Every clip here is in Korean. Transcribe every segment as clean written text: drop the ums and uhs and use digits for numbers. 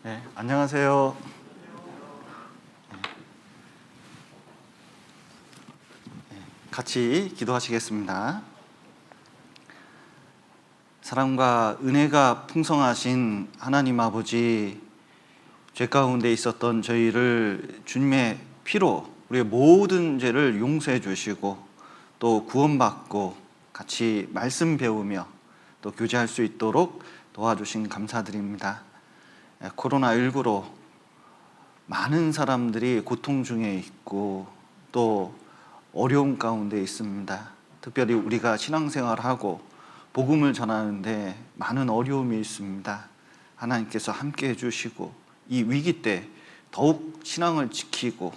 네, 안녕하세요. 같이 기도하시겠습니다. 사랑과 은혜가 풍성하신 하나님 아버지, 죄 가운데 있었던 저희를 주님의 피로 우리의 모든 죄를 용서해 주시고 또 구원받고 같이 말씀 배우며 또 교제할 수 있도록 도와주신 감사드립니다. 코로나19로 많은 사람들이 고통 중에 있고 또 어려움 가운데 있습니다. 특별히 우리가 신앙생활하고 복음을 전하는데 많은 어려움이 있습니다. 하나님께서 함께 해주시고 이 위기 때 더욱 신앙을 지키고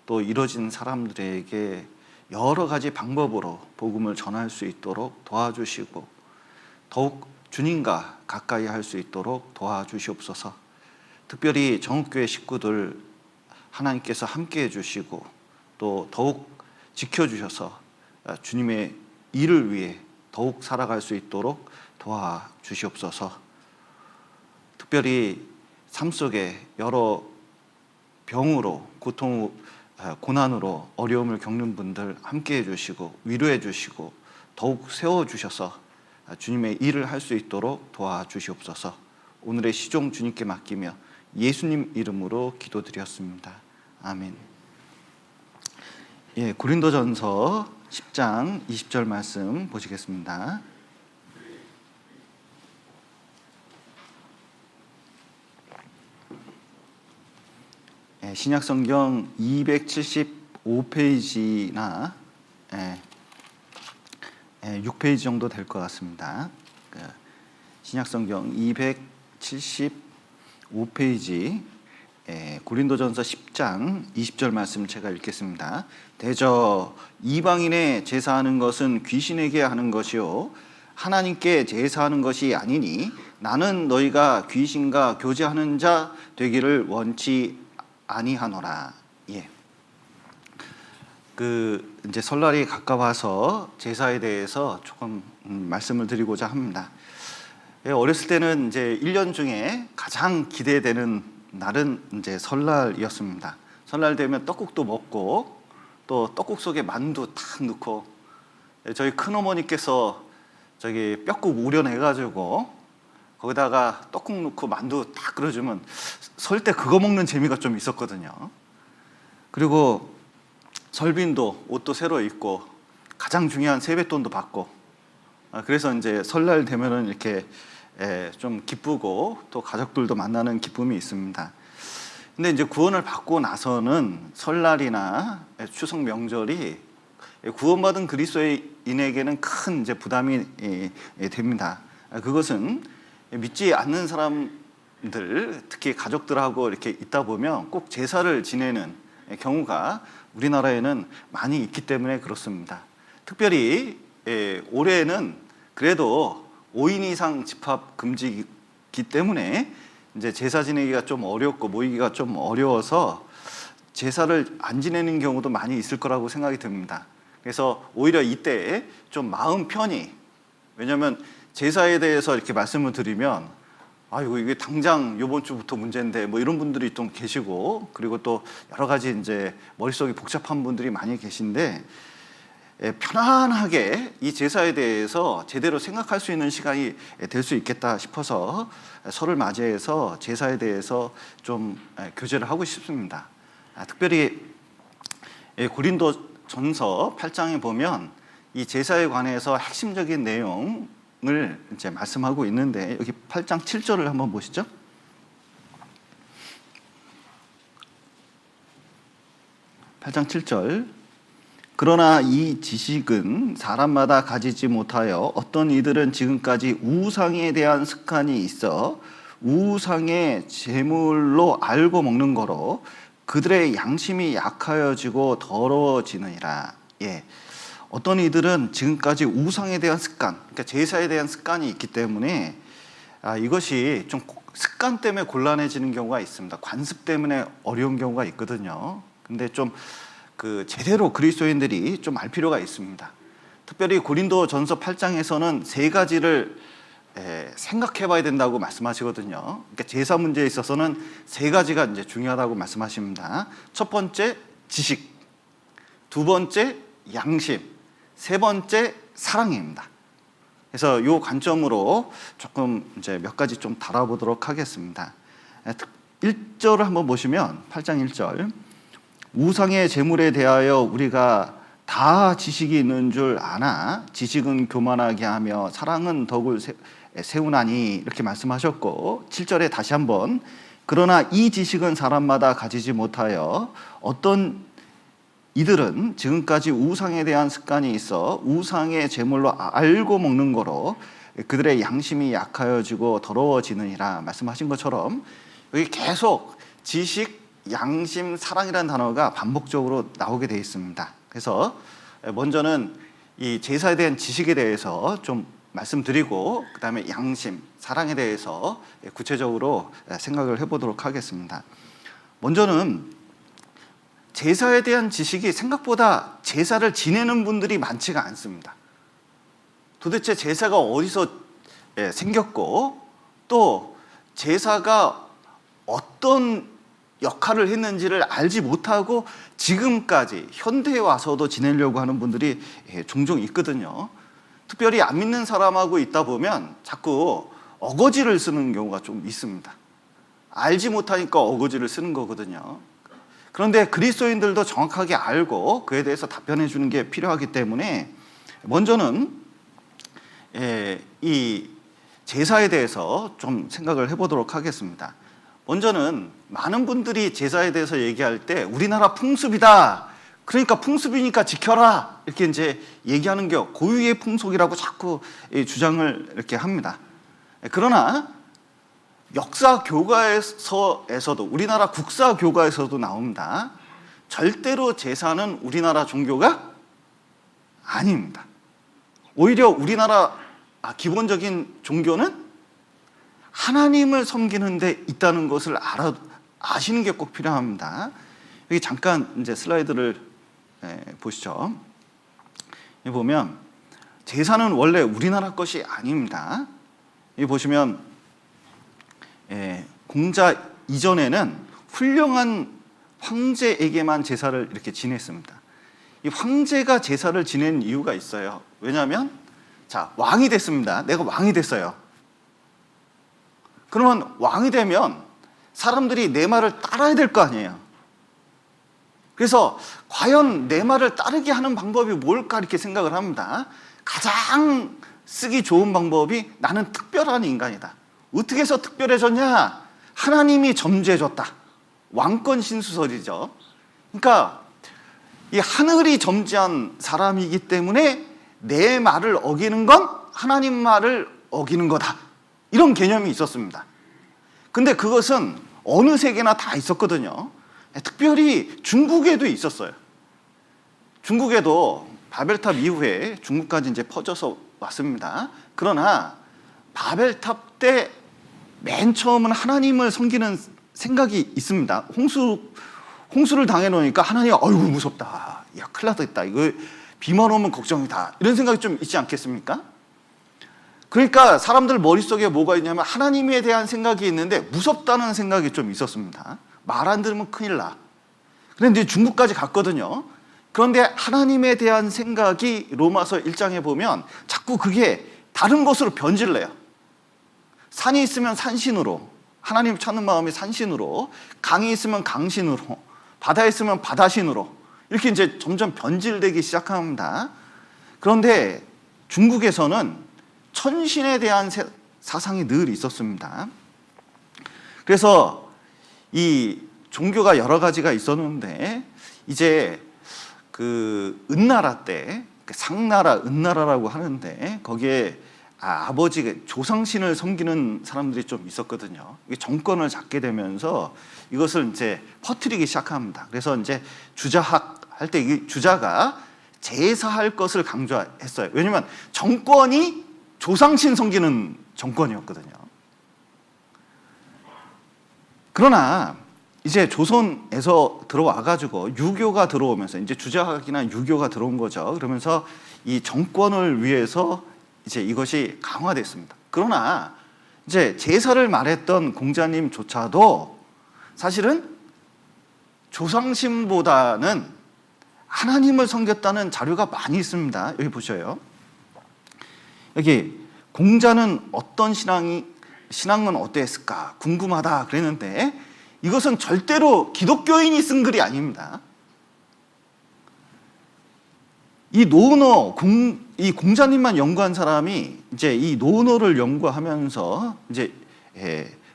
또 이뤄진 사람들에게 여러 가지 방법으로 복음을 전할 수 있도록 도와주시고 더욱 주님과 가까이 할 수 있도록 도와주시옵소서. 특별히 정읍교회 식구들 하나님께서 함께 해주시고 또 더욱 지켜주셔서 주님의 일을 위해 더욱 살아갈 수 있도록 도와주시옵소서. 특별히 삶 속에 여러 병으로 고난으로 어려움을 겪는 분들 함께 해주시고 위로해 주시고 더욱 세워주셔서 주님의 일을 할 수 있도록 도와주시옵소서. 오늘의 시종 주님께 맡기며 예수님 이름으로 기도드렸습니다. 아멘. 고린도전서 10장 20절 말씀 보시겠습니다. 신약성경 275페이지나 6페이지 정도 될 것 같습니다. 신약성경 275페이지 고린도전서 10장 20절 말씀 제가 읽겠습니다. 대저 이방인의 제사하는 것은 귀신에게 하는 것이요 하나님께 제사하는 것이 아니니 나는 너희가 귀신과 교제하는 자 되기를 원치 아니하노라. 이제 설날이 가까워서 제사에 대해서 조금 말씀을 드리고자 합니다. 어렸을 때는 이제 1년 중에 가장 기대되는 날은 이제 설날이었습니다. 설날 되면 떡국도 먹고 또 떡국 속에 만두 탁 넣고 저희 큰어머니께서 저기 뼈국 우려내가지고 거기다가 떡국 넣고 만두 딱 끓여주면 설 때 그거 먹는 재미가 좀 있었거든요. 그리고 설빈도 옷도 새로 입고 가장 중요한 세뱃돈도 받고 그래서 이제 설날 되면은 이렇게 좀 기쁘고 또 가족들도 만나는 기쁨이 있습니다. 근데 이제 구원을 받고 나서는 설날이나 추석 명절이 구원받은 그리스도인에게는 큰 이제 부담이 됩니다. 그것은 믿지 않는 사람들, 특히 가족들하고 이렇게 있다 보면 꼭 제사를 지내는 경우가 우리나라에는 많이 있기 때문에 그렇습니다. 특별히 올해는 그래도 5인 이상 집합 금지이기 때문에 이제 제사 지내기가 좀 어렵고 모이기가 좀 어려워서 제사를 안 지내는 경우도 많이 있을 거라고 생각이 듭니다. 그래서 오히려 이때 좀 마음 편히, 왜냐하면 제사에 대해서 이렇게 말씀을 드리면 아이고 이게 당장 이번 주부터 문제인데 뭐 이런 분들이 좀 계시고 그리고 또 여러 가지 이제 머릿속이 복잡한 분들이 많이 계신데 편안하게 이 제사에 대해서 제대로 생각할 수 있는 시간이 될 수 있겠다 싶어서 설을 맞이해서 제사에 대해서 좀 교제를 하고 싶습니다. 특별히 고린도전서 8장에 보면 이 제사에 관해서 핵심적인 내용을 이제 말씀하고 있는데 여기 8장 7절을 한번 보시죠. (8장 7절) 그러나 이 지식은 사람마다 가지지 못하여 어떤 이들은 지금까지 우상에 대한 습관이 있어 우상의 제물로 알고 먹는 거로 그들의 양심이 약하여지고 더러워지느니라. 어떤 이들은 지금까지 우상에 대한 습관, 그러니까 제사에 대한 습관이 있기 때문에 이것이 좀 습관 때문에 곤란해지는 경우가 있습니다. 관습 때문에 어려운 경우가 있거든요. 근데 좀 제대로 그리스도인들이 좀 알 필요가 있습니다. 특별히 고린도전서 8장에서는 세 가지를 생각해 봐야 된다고 말씀하시거든요. 그러니까 제사 문제에 있어서는 세 가지가 이제 중요하다고 말씀하십니다. 첫 번째 지식, 두 번째 양심, 세 번째 사랑입니다. 그래서 이 관점으로 조금 이제 몇 가지 좀 다뤄보도록 하겠습니다. 1절을 한번 보시면 8장 1절, 우상의 제물에 대하여 우리가 다 지식이 있는 줄 아나 지식은 교만하게 하며 사랑은 덕을 세우나니, 이렇게 말씀하셨고, 7절에 다시 한번 그러나 이 지식은 사람마다 가지지 못하여 어떤 이들은 지금까지 우상에 대한 습관이 있어 우상의 제물로 알고 먹는 거로 그들의 양심이 약하여지고 더러워지느니라 말씀하신 것처럼, 여기 계속 지식, 양심, 사랑이라는 단어가 반복적으로 나오게 되어 있습니다. 그래서 먼저는 이 제사에 대한 지식에 대해서 좀 말씀드리고, 그 다음에 양심, 사랑에 대해서 구체적으로 생각을 해보도록 하겠습니다. 먼저는 제사에 대한 지식이 생각보다 제사를 지내는 분들이 많지가 않습니다. 도대체 제사가 어디서 생겼고, 또 제사가 어떤 역할을 했는지를 알지 못하고 지금까지 현대에 와서도 지내려고 하는 분들이 종종 있거든요. 특별히 안 믿는 사람하고 있다 보면 자꾸 어거지를 쓰는 경우가 좀 있습니다. 알지 못하니까 어거지를 쓰는 거거든요. 그런데 그리스도인들도 정확하게 알고 그에 대해서 답변해 주는 게 필요하기 때문에 먼저는 이 제사에 대해서 좀 생각을 해보도록 하겠습니다. 먼저는 많은 분들이 제사에 대해서 얘기할 때 우리나라 풍습이다, 그러니까 풍습이니까 지켜라, 이렇게 이제 얘기하는 게 고유의 풍속이라고 자꾸 주장을 이렇게 합니다. 그러나 역사 교과에서도, 우리나라 국사 교과에서도 나옵니다. 절대로 제사는 우리나라 종교가 아닙니다. 오히려 우리나라 기본적인 종교는 하나님을 섬기는 데 있다는 것을 아시는 게 꼭 필요합니다. 여기 잠깐 이제 슬라이드를 보시죠. 여기 보면 제사는 원래 우리나라 것이 아닙니다. 여기 보시면 공자 이전에는 훌륭한 황제에게만 제사를 이렇게 지냈습니다. 이 황제가 제사를 지낸 이유가 있어요. 왜냐하면 자, 왕이 됐습니다. 내가 왕이 됐어요. 그러면 왕이 되면 사람들이 내 말을 따라야 될 거 아니에요. 그래서 과연 내 말을 따르게 하는 방법이 뭘까 이렇게 생각을 합니다. 가장 쓰기 좋은 방법이 나는 특별한 인간이다. 어떻게 해서 특별해졌냐? 하나님이 점지해줬다. 왕권 신수설이죠. 그러니까 이 하늘이 점지한 사람이기 때문에 내 말을 어기는 건 하나님 말을 어기는 거다. 이런 개념이 있었습니다. 근데 그것은 어느 세계나 다 있었거든요. 특별히 중국에도 있었어요. 중국에도 바벨탑 이후에 중국까지 이제 퍼져서 왔습니다. 그러나 바벨탑 때 맨 처음은 하나님을 섬기는 생각이 있습니다. 홍수를 당해 놓으니까 하나님, 어이구 무섭다. 야, 큰일 났다. 이거 비만 오면 걱정이다. 이런 생각이 좀 있지 않겠습니까? 그러니까 사람들 머릿속에 뭐가 있냐면 하나님에 대한 생각이 있는데 무섭다는 생각이 좀 있었습니다. 말 안 들으면 큰일 나. 그런데 이제 중국까지 갔거든요. 그런데 하나님에 대한 생각이 로마서 1장에 보면 자꾸 그게 다른 것으로 변질래요. 산이 있으면 산신으로, 하나님 찾는 마음이 산신으로, 강이 있으면 강신으로, 바다에 있으면 바다신으로, 이렇게 이제 점점 변질되기 시작합니다. 그런데 중국에서는 천신에 대한 사상이 늘 있었습니다. 그래서 이 종교가 여러 가지가 있었는데 이제 그 은나라 때, 상나라, 은나라라고 하는데 거기에 아버지 조상신을 섬기는 사람들이 좀 있었거든요. 정권을 잡게 되면서 이것을 이제 퍼뜨리기 시작합니다. 그래서 이제 주자학 할 때 이 주자가 제사할 것을 강조했어요. 왜냐하면 정권이 조상신 섬기는 정권이었거든요. 그러나 이제 조선에서 들어와가지고 유교가 들어오면서 이제 주자학이나 유교가 들어온 거죠. 그러면서 이 정권을 위해서 이제 이것이 강화됐습니다. 그러나 이제 제사를 말했던 공자님조차도 사실은 조상신보다는 하나님을 섬겼다는 자료가 많이 있습니다. 여기 보셔요. 여기 공자는 어떤 신앙은 어땠을까 궁금하다 그랬는데, 이것은 절대로 기독교인이 쓴 글이 아닙니다. 이 노너, 이 공자님만 연구한 사람이 이제 이 노너를 연구하면서 이제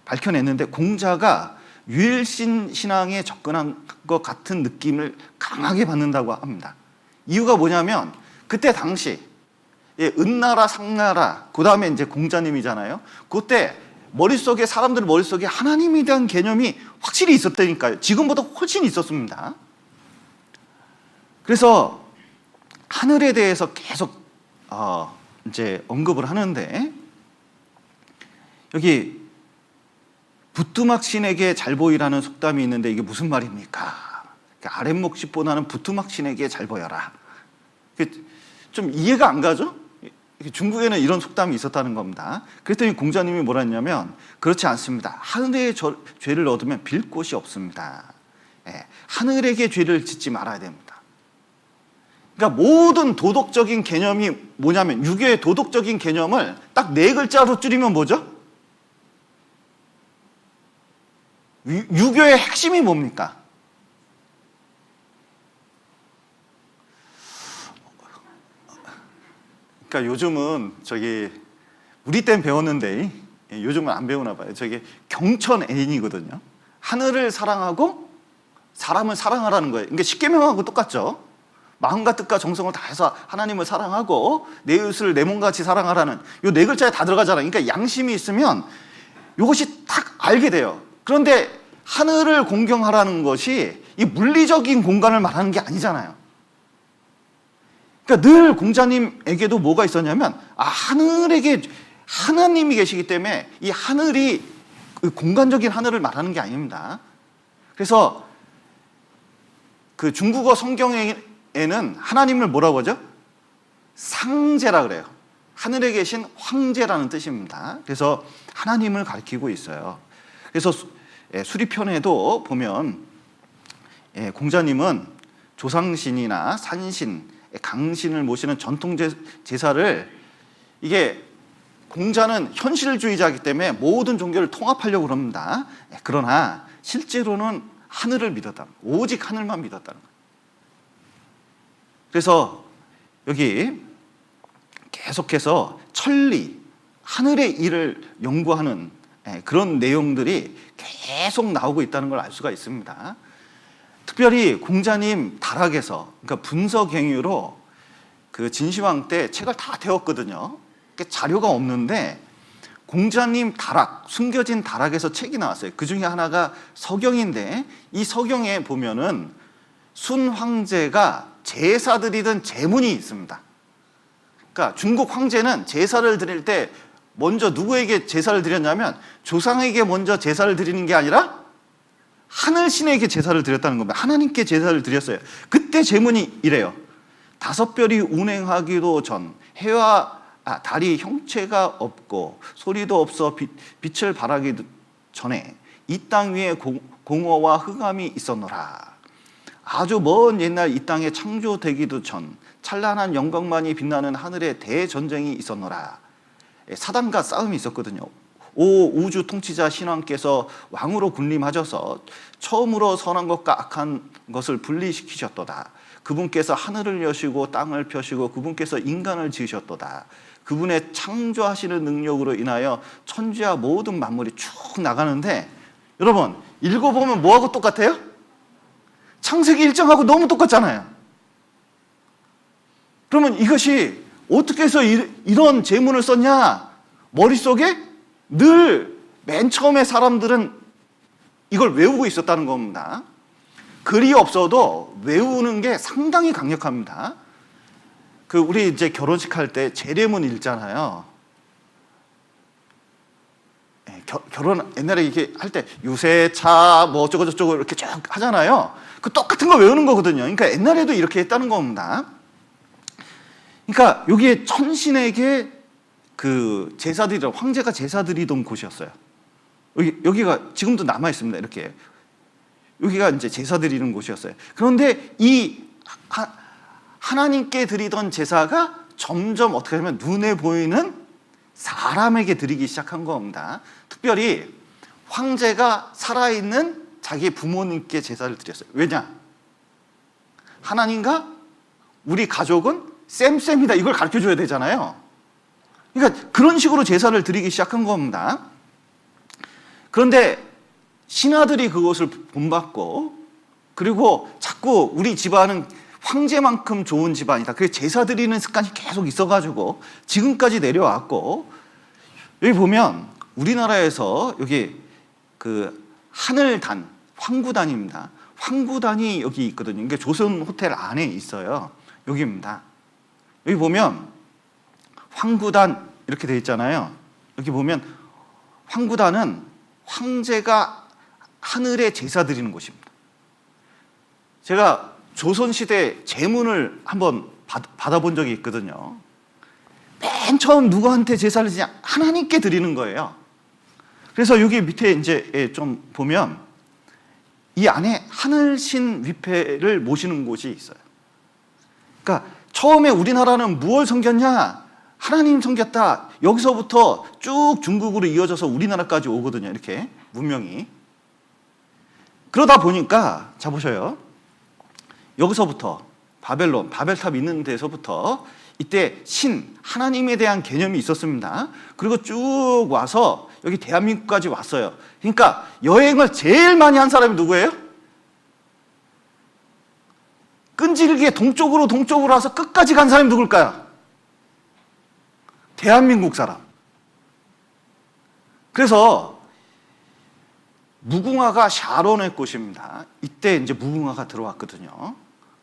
밝혀냈는데, 공자가 유일신 신앙에 접근한 것 같은 느낌을 강하게 받는다고 합니다. 이유가 뭐냐면, 그때 당시 은나라, 상나라, 그 다음에 이제 공자님이잖아요. 그때 머릿속에, 사람들 머릿속에 하나님에 대한 개념이 확실히 있었다니까요. 지금보다 훨씬 있었습니다. 그래서 하늘에 대해서 계속 이제 언급을 하는데, 여기 부뚜막신에게 잘 보이라는 속담이 있는데, 이게 무슨 말입니까? 아랫목집보다는 부뚜막신에게 잘 보여라. 좀 이해가 안 가죠? 중국에는 이런 속담이 있었다는 겁니다. 그랬더니 공자님이 뭐라 했냐면, 그렇지 않습니다. 하늘의 죄를 얻으면 빌 곳이 없습니다. 하늘에게 죄를 짓지 말아야 됩니다. 그러니까 모든 도덕적인 개념이 뭐냐면, 유교의 도덕적인 개념을 딱 4글자로 줄이면 뭐죠? 유교의 핵심이 뭡니까? 그러니까 요즘은 우리 땐 배웠는데 요즘은 안 배우나 봐요. 경천애인이거든요. 하늘을 사랑하고 사람을 사랑하라는 거예요. 그러니까 십계명하고 똑같죠. 마음과 뜻과 정성을 다해서 하나님을 사랑하고 내 이웃을 내 몸같이 사랑하라는 요 4글자에 다 들어가잖아요. 그러니까 양심이 있으면 이것이 딱 알게 돼요. 그런데 하늘을 공경하라는 것이 이 물리적인 공간을 말하는 게 아니잖아요. 그러니까 늘 공자님에게도 뭐가 있었냐면, 하늘에게 하나님이 계시기 때문에 이 하늘이 공간적인 하늘을 말하는 게 아닙니다. 그래서 그 중국어 성경에는 하나님을 뭐라고 하죠? 상제라 그래요. 하늘에 계신 황제라는 뜻입니다. 그래서 하나님을 가리키고 있어요. 그래서 수리편에도 보면 공자님은 조상신이나 산신, 강신을 모시는 전통 제사를, 이게 공자는 현실주의자이기 때문에 모든 종교를 통합하려고 합니다. 그러나 실제로는 하늘을 믿었다. 오직 하늘만 믿었다는 거예요. 그래서 여기 계속해서 천리, 하늘의 일을 연구하는 그런 내용들이 계속 나오고 있다는 걸 알 수가 있습니다. 특별히 공자님 다락에서, 그러니까 분서갱유로 그 진시황 때 책을 다 태웠거든요. 자료가 없는데 공자님 다락, 숨겨진 다락에서 책이 나왔어요. 그 중에 하나가 서경인데, 이 서경에 보면은 순 황제가 제사 드리던 제문이 있습니다. 그러니까 중국 황제는 제사를 드릴 때 먼저 누구에게 제사를 드렸냐면, 조상에게 먼저 제사를 드리는 게 아니라 하늘신에게 제사를 드렸다는 겁니다. 하나님께 제사를 드렸어요. 그때 제문이 이래요. 5별이 운행하기도 전, 해와 달이 형체가 없고 소리도 없어 빛을 발하기 전에 이 땅 위에 공허와 흑암이 있었노라. 아주 먼 옛날 이 땅에 창조되기도 전 찬란한 영광만이 빛나는 하늘에 대전쟁이 있었노라. 사단과 싸움이 있었거든요. 오 우주 통치자 신왕께서 왕으로 군림하셔서 처음으로 선한 것과 악한 것을 분리시키셨도다. 그분께서 하늘을 여시고 땅을 펴시고 그분께서 인간을 지으셨도다. 그분의 창조하시는 능력으로 인하여 천지와 모든 만물이 쭉 나가는데, 여러분 읽어보면 뭐하고 똑같아요? 창세기 1장하고 너무 똑같잖아요. 그러면 이것이 어떻게 해서 이런 제문을 썼냐? 머릿속에 늘 맨 처음에 사람들은 이걸 외우고 있었다는 겁니다. 글이 없어도 외우는 게 상당히 강력합니다. 우리 이제 결혼식 할 때 제례문 읽잖아요. 결혼 옛날에 이렇게 할 때 유세차 뭐 어쩌고 저쩌고 이렇게 쭉 하잖아요. 그 똑같은 거 외우는 거거든요. 그러니까 옛날에도 이렇게 했다는 겁니다. 그러니까 여기에 천신에게 그 제사드리러 황제가 제사드리던 곳이었어요. 여기가 지금도 남아 있습니다. 이렇게 여기가 이제 제사드리는 곳이었어요. 그런데 이 하나님께 드리던 제사가 점점 어떻게 하면 눈에 보이는 사람에게 드리기 시작한 겁니다. 특별히 황제가 살아있는 자기 부모님께 제사를 드렸어요. 왜냐? 하나님과 우리 가족은 쌤쌤이다, 이걸 가르쳐줘야 되잖아요. 그러니까 그런 식으로 제사를 드리기 시작한 겁니다. 그런데 신하들이 그것을 본받고, 그리고 자꾸 우리 집안은 황제만큼 좋은 집안이다, 그래서 제사 드리는 습관이 계속 있어가지고 지금까지 내려왔고, 여기 보면 우리나라에서 여기 그 하늘단, 황구단입니다. 황구단이 여기 있거든요. 이게 조선 호텔 안에 있어요. 여기입니다. 여기 보면 황구단 이렇게 되어 있잖아요. 여기 보면 황구단은 황제가 하늘에 제사 드리는 곳입니다. 제가 조선시대 제문을 한번 받아본 적이 있거든요. 맨 처음 누구한테 제사를 드리냐? 하나님께 드리는 거예요. 그래서 여기 밑에 이제 좀 보면 이 안에 하늘신 위패를 모시는 곳이 있어요. 그러니까 처음에 우리나라는 무엇을 섬겼냐? 하나님 섬겼다. 여기서부터 쭉 중국으로 이어져서 우리나라까지 오거든요. 이렇게 문명이. 그러다 보니까 자 보셔요. 여기서부터 바벨론, 바벨탑 있는 데서부터 이때 신, 하나님에 대한 개념이 있었습니다. 그리고 쭉 와서 여기 대한민국까지 왔어요. 그러니까 여행을 제일 많이 한 사람이 누구예요? 끈질기게 동쪽으로 와서 끝까지 간 사람이 누굴까요? 대한민국 사람. 그래서 무궁화가 샤론의 꽃입니다. 이때 이제 무궁화가 들어왔거든요.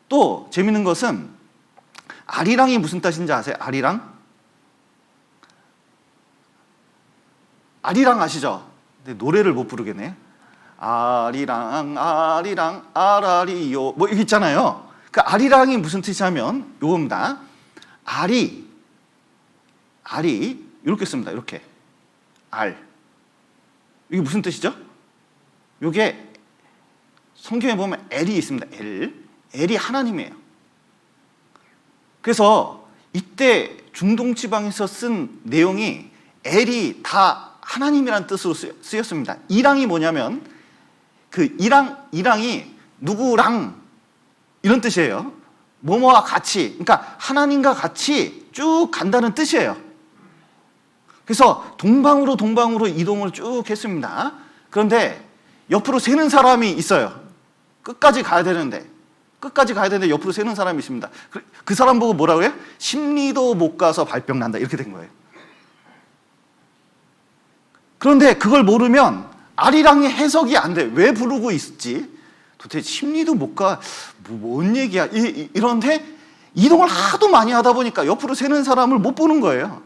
또 재밌는 것은 아리랑이 무슨 뜻인지 아세요? 아리랑? 아리랑 아시죠? 근데 노래를 못 부르겠네. 아리랑 아리랑 아라리요 뭐 이거 있잖아요. 그 아리랑이 무슨 뜻이냐면 요겁니다. 알이 이렇게 씁니다. 이렇게 알. 이게 무슨 뜻이죠? 요게 성경에 보면 엘이 있습니다. 엘이 하나님이에요. 그래서 이때 중동 지방에서 쓴 내용이 엘이 다 하나님이라는 뜻으로 쓰였습니다. 이랑이 뭐냐면 그 이랑이 누구랑 이런 뜻이에요. 뭐뭐와 같이, 그러니까 하나님과 같이 쭉 간다는 뜻이에요. 그래서 동방으로 이동을 쭉 했습니다. 그런데 옆으로 새는 사람이 있어요. 끝까지 가야 되는데 옆으로 새는 사람이 있습니다. 그 사람 보고 뭐라고 해요? 십리도 못 가서 발병 난다, 이렇게 된 거예요. 그런데 그걸 모르면 아리랑의 해석이 안 돼. 왜 부르고 있지? 도대체 십리도 못 가, 뭔 얘기야? 이런데 이동을 하도 많이 하다 보니까 옆으로 새는 사람을 못 보는 거예요.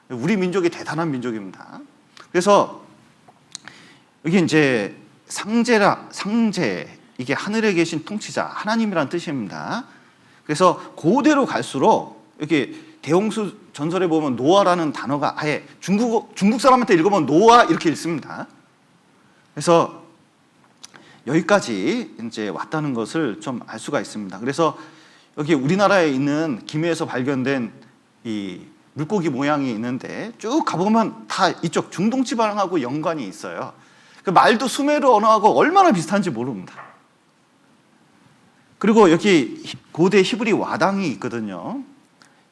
우리 민족이 대단한 민족입니다. 그래서 여기 이제 상제, 이게 하늘에 계신 통치자, 하나님이란 뜻입니다. 그래서 고대로 갈수록 여기 대홍수 전설에 보면 노아라는 단어가 아예 중국 사람한테 읽으면 노아 이렇게 읽습니다. 그래서 여기까지 이제 왔다는 것을 좀 알 수가 있습니다. 그래서 여기 우리나라에 있는 김해에서 발견된 이 물고기 모양이 있는데 쭉 가보면 다 이쪽 중동 지방하고 연관이 있어요. 그 말도 수메르 언어하고 얼마나 비슷한지 모릅니다. 그리고 여기 고대 히브리 와당이 있거든요.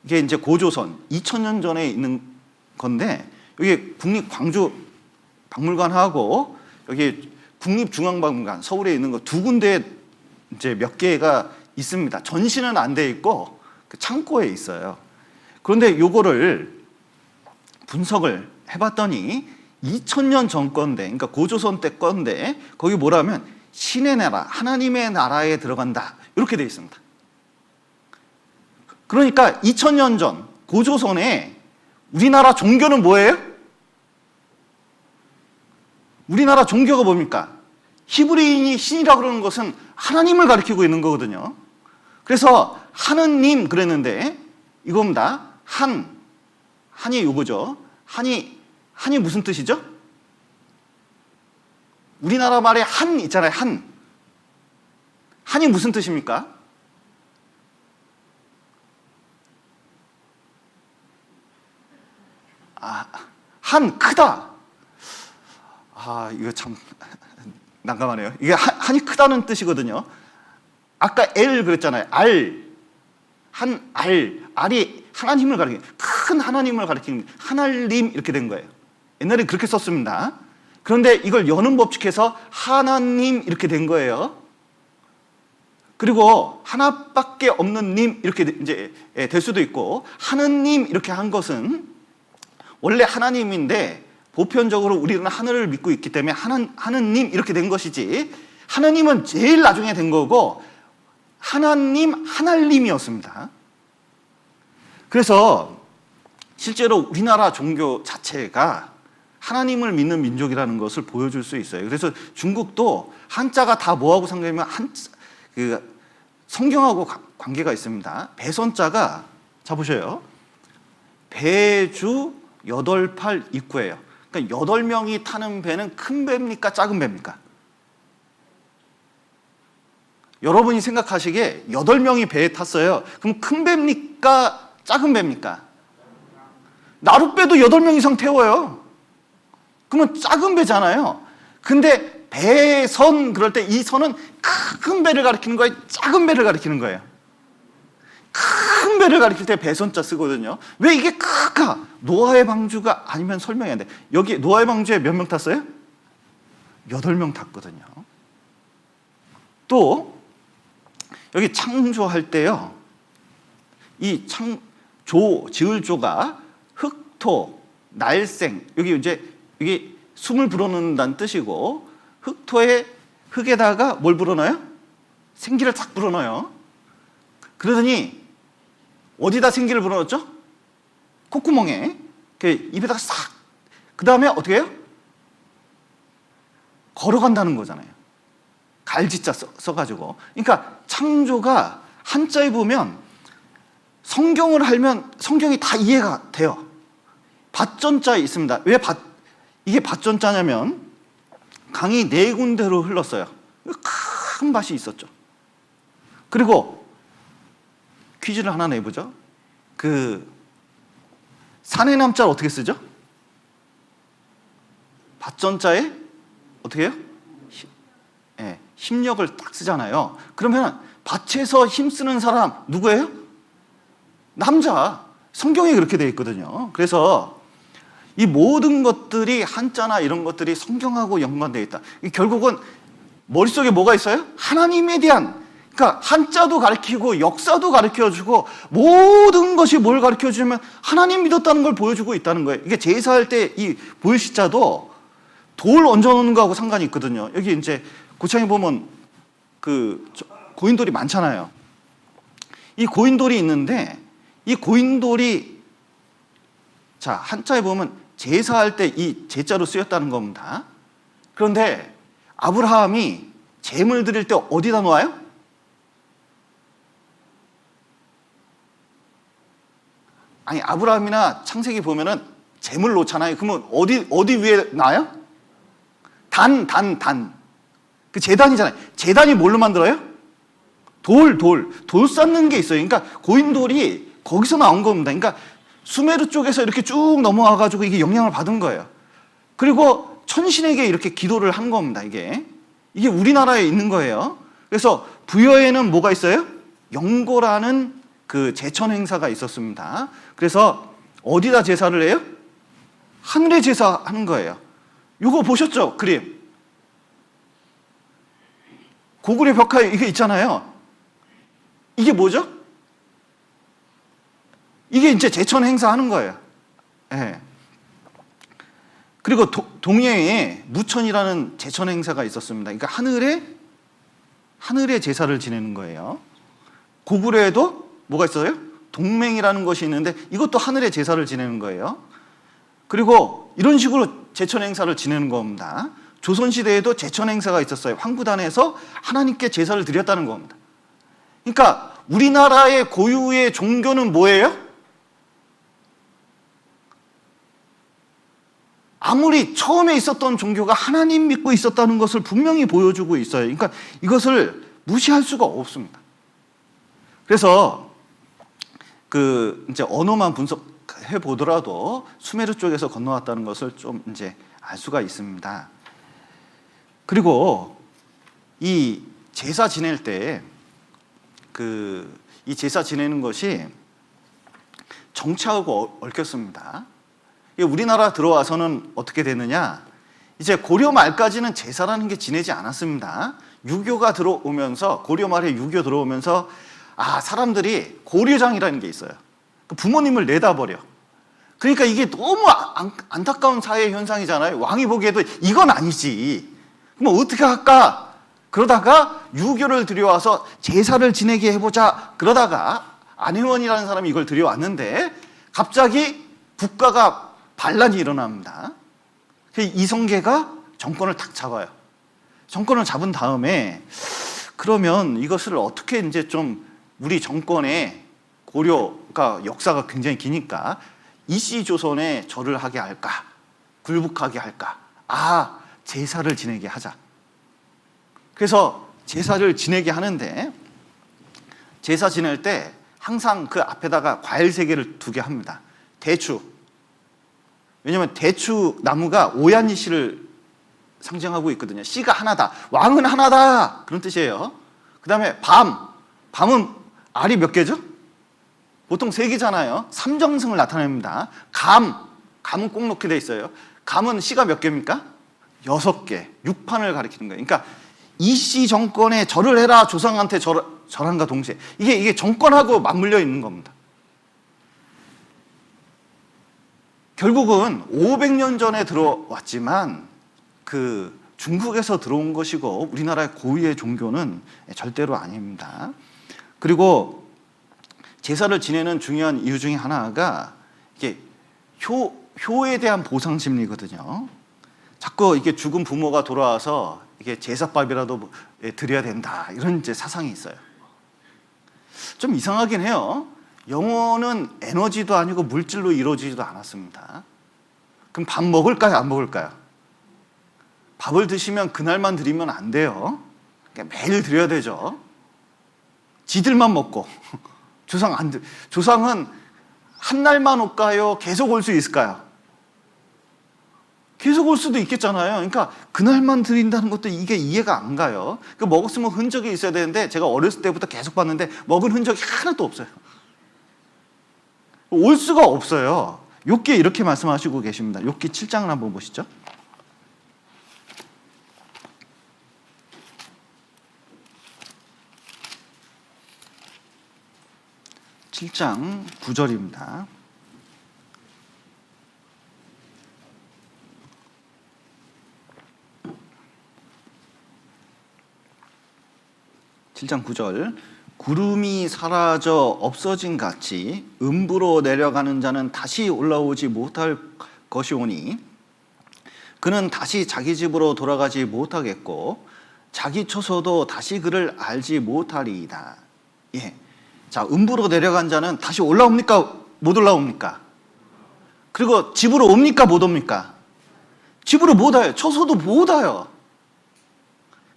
이게 이제 고조선 2000년 전에 있는 건데 여기 국립광주박물관하고 여기 국립중앙박물관 서울에 있는 거 두 군데 이제 몇 개가 있습니다. 전시는 안 돼 있고 그 창고에 있어요. 그런데 요거를 분석을 해봤더니 2000년 전 건데, 그러니까 고조선 때 건데 거기 뭐라면 신의 나라, 하나님의 나라에 들어간다 이렇게 돼 있습니다. 그러니까 2000년 전 고조선에 우리나라 종교는 뭐예요? 우리나라 종교가 뭡니까? 히브리인이 신이라고 그러는 것은 하나님을 가리키고 있는 거거든요. 그래서 하느님 그랬는데 이겁니다. 한이 요거죠. 한이 무슨 뜻이죠? 우리나라 말에 한 있잖아요. 한이 무슨 뜻입니까? 한 크다. 이거 참 난감하네요. 이게 한이 크다는 뜻이거든요. 아까 L 그랬잖아요. 알이 하나님을 가리키는, 큰 하나님을 가리키는 하나님 이렇게 된 거예요. 옛날에 그렇게 썼습니다. 그런데 이걸 여는 법칙해서 하나님 이렇게 된 거예요. 그리고 하나밖에 없는 님 이렇게 이제 될 수도 있고, 하느님 이렇게 한 것은 원래 하나님인데 보편적으로 우리는 하늘을 믿고 있기 때문에 하느님 이렇게 된 것이지, 하느님은 제일 나중에 된 거고 하나님이었습니다. 그래서 실제로 우리나라 종교 자체가 하나님을 믿는 민족이라는 것을 보여줄 수 있어요. 그래서 중국도 한자가 다 뭐하고 상관이면 성경하고 관계가 있습니다. 배선자가, 자 보셔요. 배주 8팔 입구예요. 그러니까 8명이 타는 배는 큰 배입니까? 작은 배입니까? 여러분이 생각하시기에 8명이 배에 탔어요. 그럼 큰 배입니까? 작은 배입니까? 나룻배도 8명 이상 태워요. 그러면 작은 배잖아요. 근데 배선, 그럴 때 이 선은 큰 배를 가리키는 거예요? 작은 배를 가리키는 거예요? 큰 배를 가리킬 때 배선자 쓰거든요. 왜 이게 크까? 노아의 방주가 아니면 설명이 안 돼. 여기 노아의 방주에 몇 명 탔어요? 8명 탔거든요. 또 여기 창조할 때요, 이 지을 조가 흙토, 날생, 여기 이제 이게 숨을 불어넣는다는 뜻이고, 흙에다가 뭘 불어넣어요? 생기를 탁 불어넣어요. 그러더니 어디다 생기를 불어넣었죠? 콧구멍에, 입에다가 싹. 그 다음에 어떻게 해요? 걸어간다는 거잖아요. 갈지자 써가지고. 그러니까 창조가 한자에 보면 성경을 알면 성경이 다 이해가 돼요. 밭전자에 있습니다. 왜 이게 밭전자냐면 강이 4군데로 흘렀어요. 큰 밭이 있었죠. 그리고 퀴즈를 하나 내보죠. 산의 남자를 어떻게 쓰죠? 밭전자에 어떻게 해요? 힘력을 딱 쓰잖아요. 그러면 밭에서 힘쓰는 사람 누구예요? 남자. 성경에 그렇게 되어 있거든요. 그래서 이 모든 것들이, 한자나 이런 것들이 성경하고 연관되어 있다. 결국은 머릿속에 뭐가 있어요? 하나님에 대한, 그러니까 한자도 가르치고 역사도 가르쳐주고 모든 것이 뭘 가르쳐주면 하나님 믿었다는 걸 보여주고 있다는 거예요. 이게 제사할 때 이 보일십자도 돌 얹어놓는 거하고 상관이 있거든요. 여기 이제 고창에 보면 고인돌이 많잖아요. 이 고인돌이 있는데, 이 고인돌이, 자, 한자에 보면 제사할 때 이 제자로 쓰였다는 겁니다. 그런데 아브라함이 제물 드릴 때 어디다 놓아요? 아니, 아브라함이나 창세기 보면은 제물 놓잖아요. 그러면 어디 위에 놔요? 단. 그 제단이잖아요. 제단이 뭘로 만들어요? 돌 쌓는 게 있어요. 그러니까 고인돌이 거기서 나온 겁니다. 그러니까 수메르 쪽에서 이렇게 쭉 넘어와가지고 이게 영향을 받은 거예요. 그리고 천신에게 이렇게 기도를 한 겁니다. 이게 우리나라에 있는 거예요. 그래서 부여에는 뭐가 있어요? 영고라는 그 제천 행사가 있었습니다. 그래서 어디다 제사를 해요? 하늘에 제사하는 거예요. 이거 보셨죠? 그림. 고구려 벽화에 이게 있잖아요. 이게 뭐죠? 이게 이제 제천 행사하는 거예요. 예. 그리고 동해에 무천이라는 제천 행사가 있었습니다. 그러니까 하늘에 제사를 지내는 거예요. 고구려에도 뭐가 있어요? 동맹이라는 것이 있는데 이것도 하늘에 제사를 지내는 거예요. 그리고 이런 식으로 제천 행사를 지내는 겁니다. 조선시대에도 제천 행사가 있었어요. 황구단에서 하나님께 제사를 드렸다는 겁니다. 그러니까 우리나라의 고유의 종교는 뭐예요? 아무리 처음에 있었던 종교가 하나님 믿고 있었다는 것을 분명히 보여주고 있어요. 그러니까 이것을 무시할 수가 없습니다. 그래서 이제 언어만 분석해 보더라도 수메르 쪽에서 건너왔다는 것을 좀 이제 알 수가 있습니다. 그리고 이 제사 지낼 때 이 제사 지내는 것이 정치하고 얽혔습니다. 우리나라 들어와서는 어떻게 됐느냐? 이제 고려 말까지는 제사라는 게 지내지 않았습니다. 유교가 들어오면서, 고려 말에 유교 들어오면서 사람들이 고려장이라는 게 있어요. 부모님을 내다버려. 그러니까 이게 너무 안타까운 사회 현상이잖아요. 왕이 보기에도 이건 아니지. 그럼 어떻게 할까? 그러다가 유교를 들여와서 제사를 지내게 해보자. 그러다가 안혜원이라는 사람이 이걸 들여왔는데 갑자기 국가가 반란이 일어납니다. 이성계가 정권을 탁 잡아요. 정권을 잡은 다음에 그러면 이것을 어떻게 이제 좀 우리 정권의 고려가 역사가 굉장히 기니까 이씨조선에 절을 하게 할까? 굴복하게 할까? 제사를 지내게 하자. 그래서 제사를 지내게 하는데 제사 지낼 때 항상 그 앞에다가 과일 3개를 두게 합니다. 대추. 왜냐하면 대추 나무가 오얏이 씨를 상징하고 있거든요. 씨가 하나다. 왕은 하나다. 그런 뜻이에요. 그 다음에 밤은 알이 몇 개죠? 보통 3개잖아요. 삼정승을 나타냅니다. 감은 꼭 넣게 돼 있어요. 감은 씨가 몇 개입니까? 6개. 6판을 가리키는 거예요. 그러니까 이씨 정권에 절을 해라. 조상한테 절한과 동시에. 이게 정권하고 맞물려 있는 겁니다. 결국은 500년 전에 들어왔지만 중국에서 들어온 것이고 우리나라의 고유의 종교는 절대로 아닙니다. 그리고 제사를 지내는 중요한 이유 중에 하나가 이게 효에 대한 보상 심리거든요. 자꾸 이게 죽은 부모가 돌아와서 이게 제사밥이라도 드려야 된다. 이런 이제 사상이 있어요. 좀 이상하긴 해요. 영혼은 에너지도 아니고 물질로 이루어지지도 않았습니다. 그럼 밥 먹을까요? 안 먹을까요? 밥을 드시면 그날만 드리면 안 돼요. 그러니까 매일 드려야 되죠. 지들만 먹고 조상은 한 날만 올까요? 계속 올 수 있을까요? 계속 올 수도 있겠잖아요. 그러니까 그날만 드린다는 것도 이게 이해가 안 가요. 먹었으면 흔적이 있어야 되는데 제가 어렸을 때부터 계속 봤는데 먹은 흔적이 하나도 없어요. 올 수가 없어요. 욥기에 이렇게 말씀하시고 계십니다. 욥기 7장을 한번 보시죠. 7장 9절입니다. (7장 9절) 구름이 사라져 없어진 같이 음부로 내려가는 자는 다시 올라오지 못할 것이오니 그는 다시 자기 집으로 돌아가지 못하겠고 자기 처소도 다시 그를 알지 못하리이다. 자, 음부로 내려간 자는 다시 올라옵니까? 못 올라옵니까? 그리고 집으로 옵니까? 못 옵니까? 집으로 못 와요. 처소도 못 와요.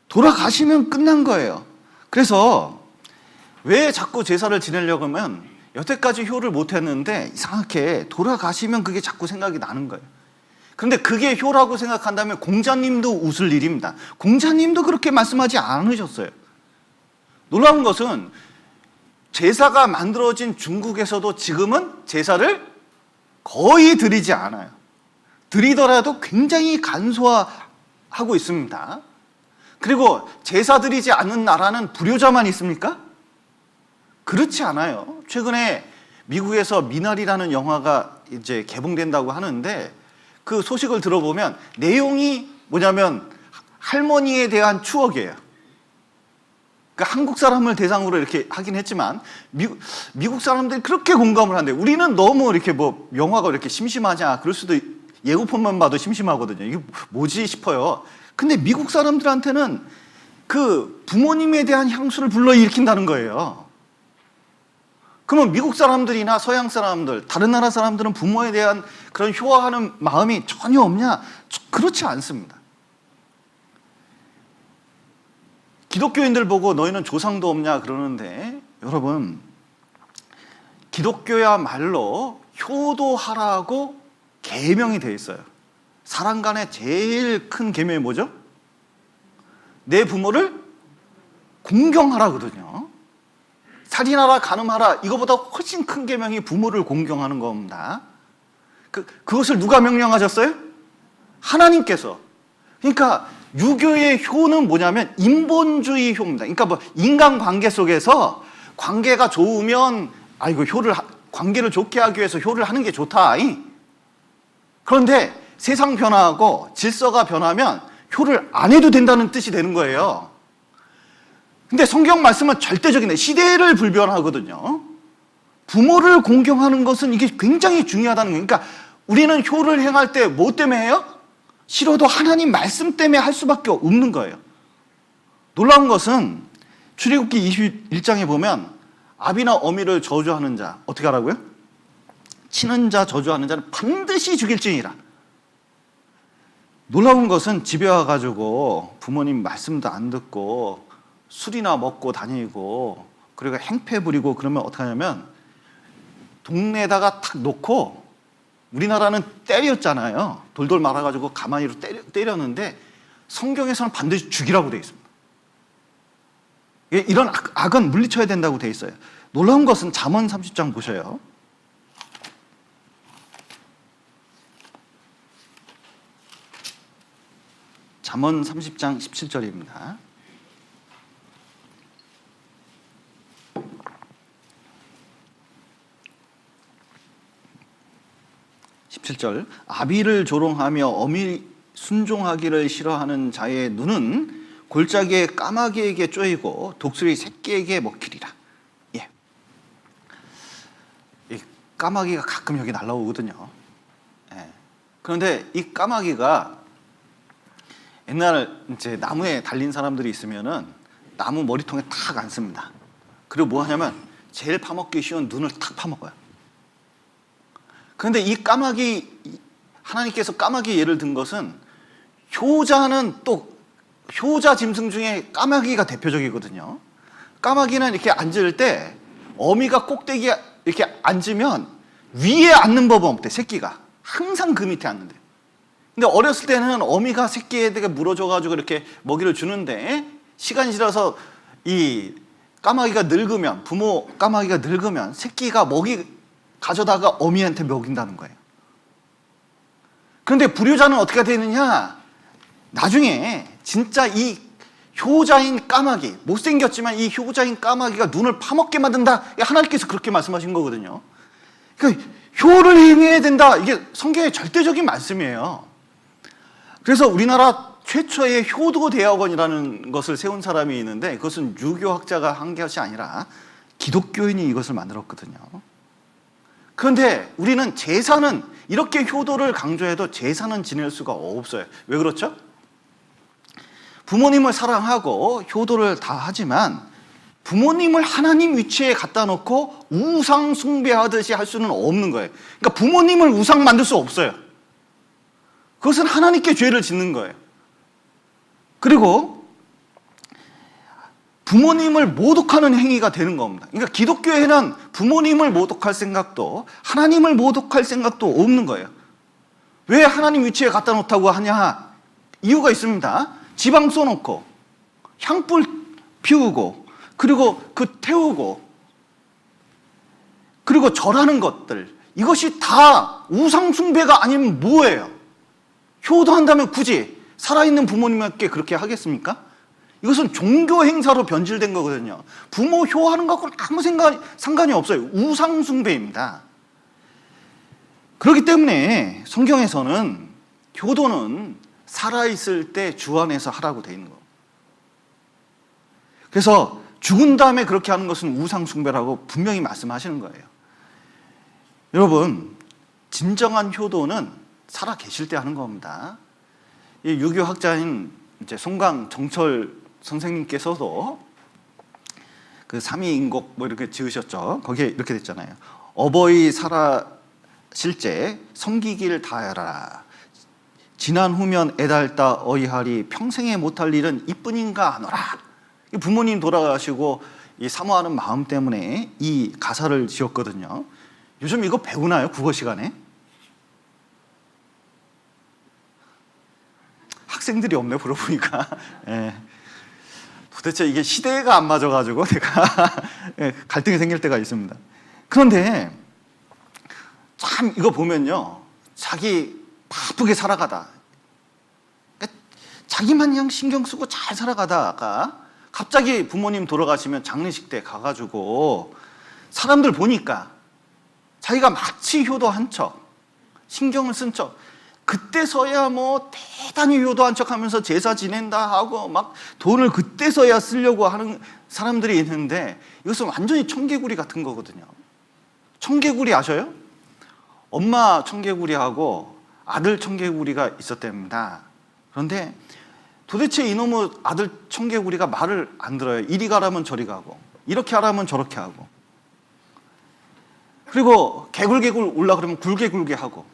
돌아가시면 끝난 거예요. 그래서 왜 자꾸 제사를 지내려고 하면 여태까지 효를 못했는데 이상하게 돌아가시면 그게 자꾸 생각이 나는 거예요. 그런데 그게 효라고 생각한다면 공자님도 웃을 일입니다. 공자님도 그렇게 말씀하지 않으셨어요. 놀라운 것은 제사가 만들어진 중국에서도 지금은 제사를 거의 드리지 않아요. 드리더라도 굉장히 간소화하고 있습니다. 그리고 제사 드리지 않는 나라는 불효자만 있습니까? 그렇지 않아요. 최근에 미국에서 미나리라는 영화가 이제 개봉된다고 하는데 그 소식을 들어보면 내용이 뭐냐면 할머니에 대한 추억이에요. 그러니까 한국 사람을 대상으로 이렇게 하긴 했지만 미국 사람들이 그렇게 공감을 한대요. 우리는 너무 이렇게 뭐 영화가 이렇게 심심하냐 그럴 수도 예고편만 봐도 심심하거든요. 이게 뭐지 싶어요. 근데 미국 사람들한테는 그 부모님에 대한 향수를 불러일으킨다는 거예요. 그러면 미국 사람들이나 서양 사람들, 다른 나라 사람들은 부모에 대한 그런 효하는 마음이 전혀 없냐? 그렇지 않습니다. 기독교인들 보고 너희는 조상도 없냐 그러는데, 여러분, 기독교야말로 효도하라고 계명이 되어 있어요. 사람 간의 제일 큰 계명이 뭐죠? 내 부모를 공경하라거든요. 살인하라, 간음하라, 이거보다 훨씬 큰 계명이 부모를 공경하는 겁니다. 그것을 누가 명령하셨어요? 하나님께서. 그러니까 유교의 효는 뭐냐면 인본주의 효입니다. 그러니까 뭐 인간관계 속에서 관계가 좋으면 아이고 관계를 좋게 하기 위해서 효를 하는 게 좋다. 그런데 세상 변화하고 질서가 변하면 효를 안 해도 된다는 뜻이 되는 거예요. 근데 성경 말씀은 절대적인 시대를 불변하거든요. 부모를 공경하는 것은 이게 굉장히 중요하다는 거예요. 그러니까 우리는 효를 행할 때 뭐 때문에 해요? 싫어도 하나님 말씀 때문에 할 수밖에 없는 거예요. 놀라운 것은 출애굽기 21장에 보면 아비나 어미를 저주하는 자, 어떻게 하라고요? 치는 자, 저주하는 자는 반드시 죽일지니라. 놀라운 것은 집에 와가지고 부모님 말씀도 안 듣고 술이나 먹고 다니고 그리고 행패 부리고 그러면 어떻게 하냐면 동네에다가 탁 놓고, 우리나라는 때렸잖아요. 돌돌 말아가지고 가만히로 때렸는데 성경에서는 반드시 죽이라고 되어 있습니다. 이런 악은 물리쳐야 된다고 되어 있어요. 놀라운 것은 잠언 30장 보셔요. 잠언 30장 17절입니다. 아비를 조롱하며 어미 순종하기를 싫어하는 자의 눈은 골짜기의 까마귀에게 쪼이고 독수리 새끼에게 먹히리라. 예. 이 까마귀가 가끔 여기 날라오거든요. 예. 그런데 이 까마귀가 옛날 이제 나무에 달린 사람들이 있으면은 나무 머리통에 탁 앉습니다. 그리고 뭐 하냐면 제일 파먹기 쉬운 눈을 탁 파먹어요. 그런데 이 까마귀, 하나님께서 까마귀 예를 든 것은 효자는 또 효자 짐승 중에 까마귀가 대표적이거든요. 까마귀는 이렇게 앉을 때 어미가 꼭대기에 이렇게 앉으면 위에 앉는 법은 없대. 새끼가 항상 그 밑에 앉는데. 근데 어렸을 때는 어미가 새끼에게 물어줘가지고 이렇게 먹이를 주는데 시간이 지나서 이 까마귀가 늙으면, 부모 까마귀가 늙으면 새끼가 먹이 가져다가 어미한테 먹인다는 거예요. 그런데 불효자는 어떻게 되느냐? 나중에 진짜 이 효자인 까마귀, 못생겼지만 이 효자인 까마귀가 눈을 파먹게 만든다. 하나님께서 그렇게 말씀하신 거거든요. 그러니까 효를 행해야 된다. 이게 성경의 절대적인 말씀이에요. 그래서 우리나라 최초의 효도 대학원이라는 것을 세운 사람이 있는데, 그것은 유교학자가 한 것이 아니라 기독교인이 이것을 만들었거든요. 그런데 우리는 제사는 이렇게 효도를 강조해도 제사는 지낼 수가 없어요. 왜 그렇죠? 부모님을 사랑하고 효도를 다 하지만 부모님을 하나님 위치에 갖다 놓고 우상 숭배하듯이 할 수는 없는 거예요. 그러니까 부모님을 우상 만들 수 없어요. 그것은 하나님께 죄를 짓는 거예요. 그리고 부모님을 모독하는 행위가 되는 겁니다. 그러니까 기독교에는 부모님을 모독할 생각도 하나님을 모독할 생각도 없는 거예요. 왜 하나님 위치에 갖다 놓다고 하냐? 이유가 있습니다. 지방 쏘놓고 향불 피우고 그리고 태우고 그리고 절하는 것들, 이것이 다 우상 숭배가 아니면 뭐예요? 효도한다면 굳이 살아있는 부모님께 그렇게 하겠습니까? 이것은 종교 행사로 변질된 거거든요. 부모 효하는 것과는 아무 상관이 없어요. 우상 숭배입니다. 그렇기 때문에 성경에서는 효도는 살아있을 때 주 안에서 하라고 돼 있는 거. 그래서 죽은 다음에 그렇게 하는 것은 우상 숭배라고 분명히 말씀하시는 거예요. 여러분, 진정한 효도는 살아 계실 때 하는 겁니다. 이 유교학자인 이제 송강 정철 선생님께서도 그 삼위인곡 뭐 이렇게 지으셨죠. 거기에 이렇게 됐잖아요. 어버이 살아실제 섬기길 다하여라. 지난 후면 애달다 어이하리. 평생에 못할 일은 이뿐인가 하노라. 부모님 돌아가시고 이 사모하는 마음 때문에 이 가사를 지었거든요. 요즘 이거 배우나요? 국어 시간에? 학생들이 없네, 물어보니까. 예. 도대체 이게 시대가 안 맞아가지고 내가 갈등이 생길 때가 있습니다. 그런데 참 이거 보면요, 자기 바쁘게 살아가다, 그러니까 자기만 그냥 신경 쓰고 잘 살아가다가 갑자기 부모님 돌아가시면 장례식 때 가가지고 사람들 보니까 자기가 마치 효도한 척, 신경을 쓴 척, 그때서야 뭐 대단히 효도한 척 하면서 제사 지낸다 하고 막 돈을 그때서야 쓰려고 하는 사람들이 있는데, 이것은 완전히 청개구리 같은 거거든요. 청개구리 아셔요? 엄마 청개구리하고 아들 청개구리가 있었답니다. 그런데 도대체 이놈의 아들 청개구리가 말을 안 들어요. 이리 가라면 저리 가고, 이렇게 하라면 저렇게 하고, 그리고 개굴개굴 울라 그러면 굴개굴개 하고.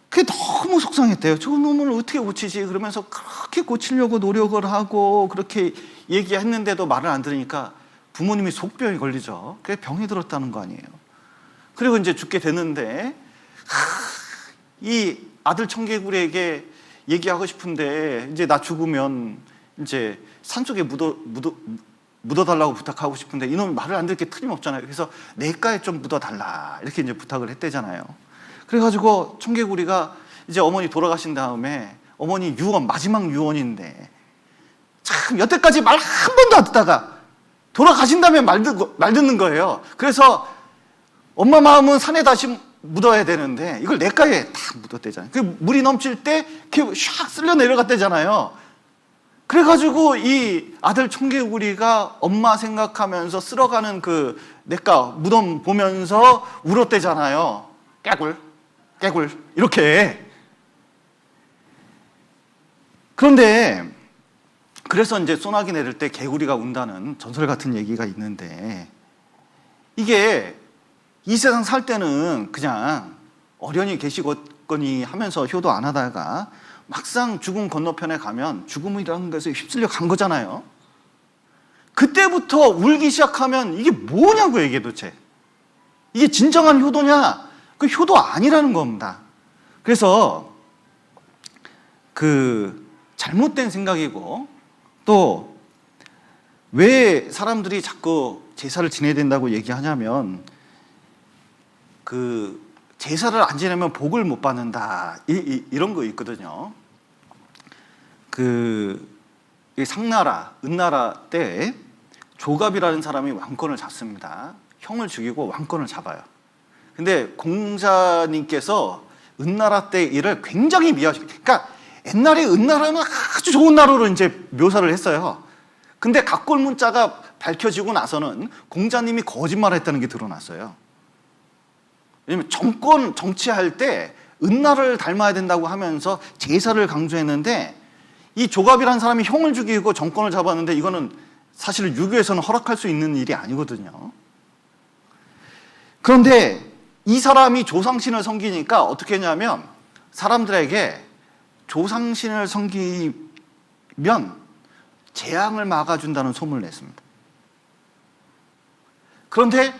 그게 너무 속상했대요. 저 놈을 어떻게 고치지? 그러면서 그렇게 고치려고 노력을 하고 그렇게 얘기했는데도 말을 안 들으니까 부모님이 속병이 걸리죠. 그게 병이 들었다는 거 아니에요. 그리고 이제 죽게 됐는데 이 아들 청개구리에게 얘기하고 싶은데, 이제 나 죽으면 이제 산속에 묻어달라고 부탁하고 싶은데 이놈이 말을 안 듣게 틀림없잖아요. 그래서 내과에 좀 묻어달라 이렇게 이제 부탁을 했대잖아요. 그래가지고 청개구리가 이제 어머니 돌아가신 다음에, 어머니 유언, 마지막 유언인데 참 여태까지 말 한 번도 안 듣다가 돌아가신 다음에 말 듣는 거예요. 그래서 엄마 마음은 산에 다시 묻어야 되는데 이걸 내과에 다 묻었대잖아요. 그 물이 넘칠 때 이렇게 샥 쓸려 내려갔대잖아요. 그래가지고 이 아들 청개구리가 엄마 생각하면서 쓸어가는 그 내과 무덤 보면서 울었대잖아요. 깨굴 깨굴 이렇게. 그런데 그래서 이제 소나기 내릴 때 개구리가 운다는 전설 같은 얘기가 있는데, 이게 이 세상 살 때는 그냥 어련히 계시겠거니 하면서 효도 안 하다가 막상 죽음 건너편에 가면 죽음이라는 것에 휩쓸려 간 거잖아요. 그때부터 울기 시작하면 이게 뭐냐고요, 이게 도대체. 이게 진정한 효도냐? 그 효도 아니라는 겁니다. 그래서 그 잘못된 생각이고, 또 왜 사람들이 자꾸 제사를 지내야 된다고 얘기하냐면, 그 제사를 안 지내면 복을 못 받는다 이런 거 있거든요. 그 상나라, 은나라 때 조갑이라는 사람이 왕권을 잡습니다. 형을 죽이고 왕권을 잡아요. 근데 공자님께서 은나라 때 일을 굉장히 미화시킵니다. 그러니까 옛날에 은나라는 아주 좋은 나라로 이제 묘사를 했어요. 근데 각골문자가 밝혀지고 나서는 공자님이 거짓말했다는 게 드러났어요. 왜냐면 정치할 때 은나라를 닮아야 된다고 하면서 제사를 강조했는데, 이 조갑이라는 사람이 형을 죽이고 정권을 잡았는데 이거는 사실 유교에서는 허락할 수 있는 일이 아니거든요. 그런데 이 사람이 조상신을 섬기니까 어떻게 했냐면, 사람들에게 조상신을 섬기면 재앙을 막아준다는 소문을 냈습니다. 그런데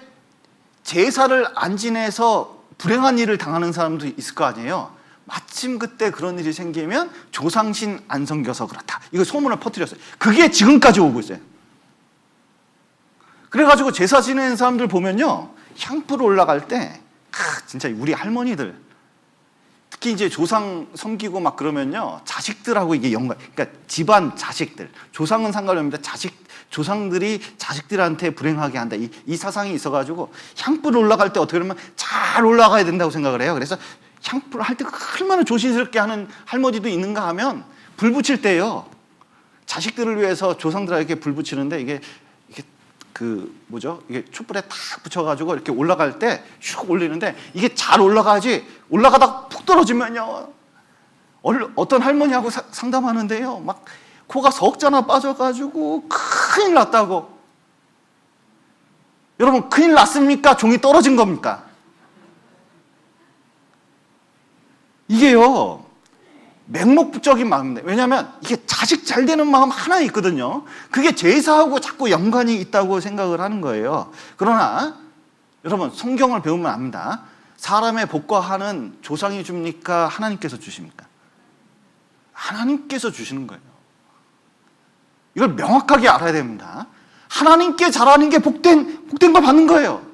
제사를 안 지내서 불행한 일을 당하는 사람도 있을 거 아니에요. 마침 그때 그런 일이 생기면 조상신 안 섬겨서 그렇다, 이거 소문을 퍼뜨렸어요. 그게 지금까지 오고 있어요. 그래가지고 제사 지내는 사람들 보면요, 향불 올라갈 때 진짜 우리 할머니들, 특히 이제 조상 섬기고 막 그러면요, 자식들하고 이게 그러니까 집안 자식들, 조상은 상관없는데 조상들이 자식들한테 불행하게 한다, 이 사상이 있어가지고 향불 올라갈 때 어떻게 그러면 잘 올라가야 된다고 생각을 해요. 그래서 향불 할 때 얼마나 조심스럽게 하는 할머니도 있는가 하면, 불 붙일 때요, 자식들을 위해서 조상들에게 불 붙이는데 이게 이게 촛불에 탁 붙여가지고 이렇게 올라갈 때 슉 올리는데 이게 잘 올라가지, 올라가다가 푹 떨어지면요, 어떤 할머니하고 상담하는데요, 막 코가 석자나 빠져가지고 큰일 났다고. 여러분, 큰일 났습니까? 종이 떨어진 겁니까? 이게요, 맹목적인 마음인데, 왜냐하면 이게 자식 잘 되는 마음 하나 있거든요. 그게 제사하고 자꾸 연관이 있다고 생각을 하는 거예요. 그러나 여러분, 성경을 배우면 압니다. 사람의 복과 한은 조상이 줍니까? 하나님께서 주십니까? 하나님께서 주시는 거예요. 이걸 명확하게 알아야 됩니다. 하나님께 잘하는 게 복된 걸 받는 거예요.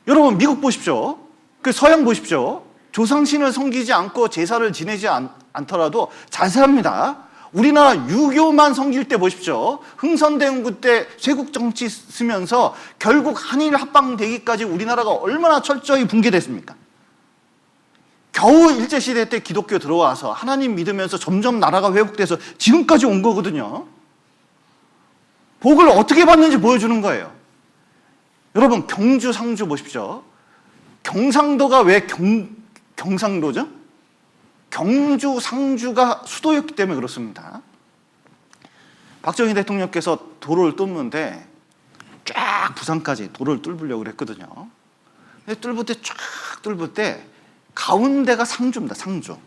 여러분, 미국 보십시오. 그 서양 보십시오. 조상신을 섬기지 않고 제사를 지내지 않더라도 잘 삽니다. 우리나라 유교만 섬길 때 보십시오. 흥선대원군 때 쇄국 정치 쓰면서 결국 한일 합방되기까지 우리나라가 얼마나 철저히 붕괴됐습니까? 겨우 일제시대 때 기독교 들어와서 하나님 믿으면서 점점 나라가 회복돼서 지금까지 온 거거든요. 복을 어떻게 받는지 보여주는 거예요. 여러분, 경주, 상주 보십시오. 경상도가 왜 경상도죠? 경주, 상주가 수도였기 때문에 그렇습니다. 박정희 대통령께서 도로를 뚫는데 쫙 부산까지 도로를 뚫으려고 그랬거든요. 근데 뚫을 때 가운데가 상주입니다. 상주.